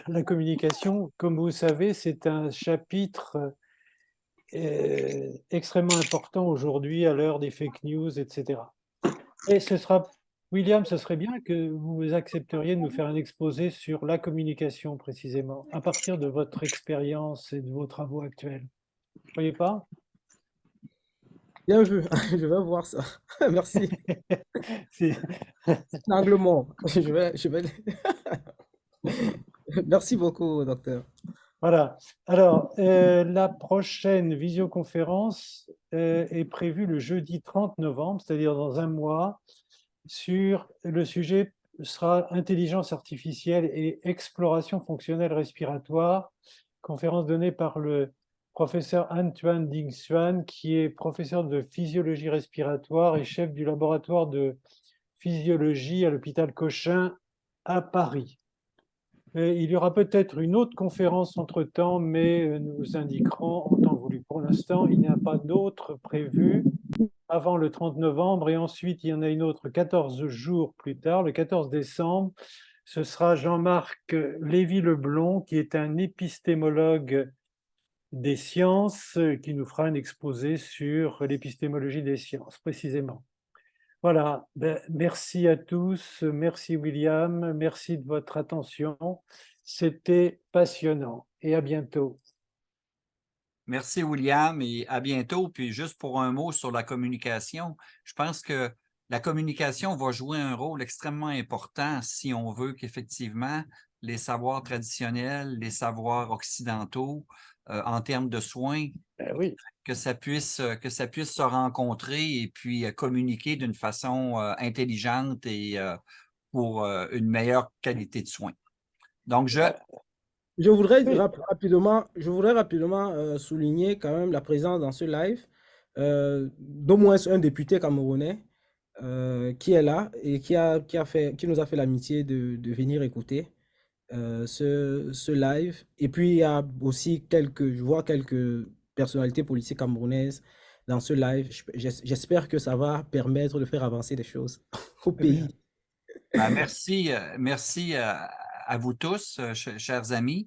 la communication, comme vous savez, c'est un chapitre extrêmement important aujourd'hui à l'heure des fake news, etc. Et William, ce serait bien que vous accepteriez de nous faire un exposé sur la communication précisément, à partir de votre expérience et de vos travaux actuels. Vous ne croyez pas? Bien vu, je vais voir ça. Merci. C'est- L'angle mort. Je vais... Merci beaucoup, docteur. Voilà. Alors, la prochaine visioconférence est prévue le jeudi 30 novembre, c'est-à-dire dans un mois, sur le sujet sera intelligence artificielle et exploration fonctionnelle respiratoire, conférence donnée par le professeur Antoine Ding-Xuan, qui est professeur de physiologie respiratoire et chef du laboratoire de physiologie à l'hôpital Cochin à Paris. Et il y aura peut-être une autre conférence entre-temps, mais nous vous indiquerons en temps voulu. Pour l'instant, il n'y a pas d'autre prévu avant le 30 novembre, et ensuite il y en a une autre 14 jours plus tard, le 14 décembre. Ce sera Jean-Marc Lévy-Leblond, qui est un épistémologue des sciences, qui nous fera un exposé sur l'épistémologie des sciences, précisément. Voilà, merci à tous, merci William, merci de votre attention. C'était passionnant et à bientôt. Merci, William, et à bientôt. Puis juste pour un mot sur la communication, je pense que la communication va jouer un rôle extrêmement important si on veut qu'effectivement les savoirs traditionnels, les savoirs occidentaux, en termes de soins, Oui. que ça puisse se rencontrer et puis communiquer d'une façon intelligente et pour une meilleure qualité de soins. Donc, Je voudrais Oui. rapidement souligner quand même la présence dans ce live d'au moins un député camerounais qui est là et qui nous a fait l'amitié de venir écouter ce live. Et puis, il y a aussi je vois quelques personnalités politiques camerounaises dans ce live. J'espère que ça va permettre de faire avancer les choses au pays. merci à vous tous, chers amis.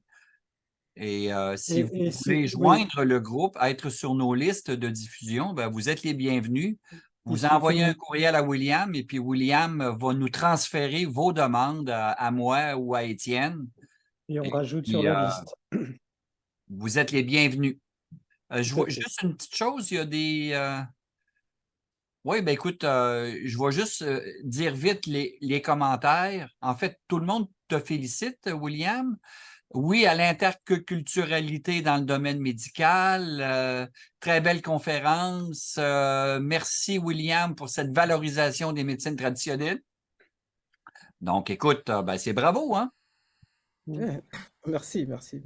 Et si vous voulez joindre le groupe, être sur nos listes de diffusion, ben, vous êtes les bienvenus. Vous envoyez un courriel à William et puis William va nous transférer vos demandes à moi ou à Étienne. Et on rajoute puis, sur la liste. Vous êtes les bienvenus. Je vois juste une petite chose, il y a des... Oui, ben écoute, je vais juste dire vite les commentaires. En fait, tout le monde te félicite, William. Oui, à l'interculturalité dans le domaine médical. Très belle conférence. Merci, William, pour cette valorisation des médecines traditionnelles. Donc, écoute, ben, c'est bravo, hein? Merci. Merci.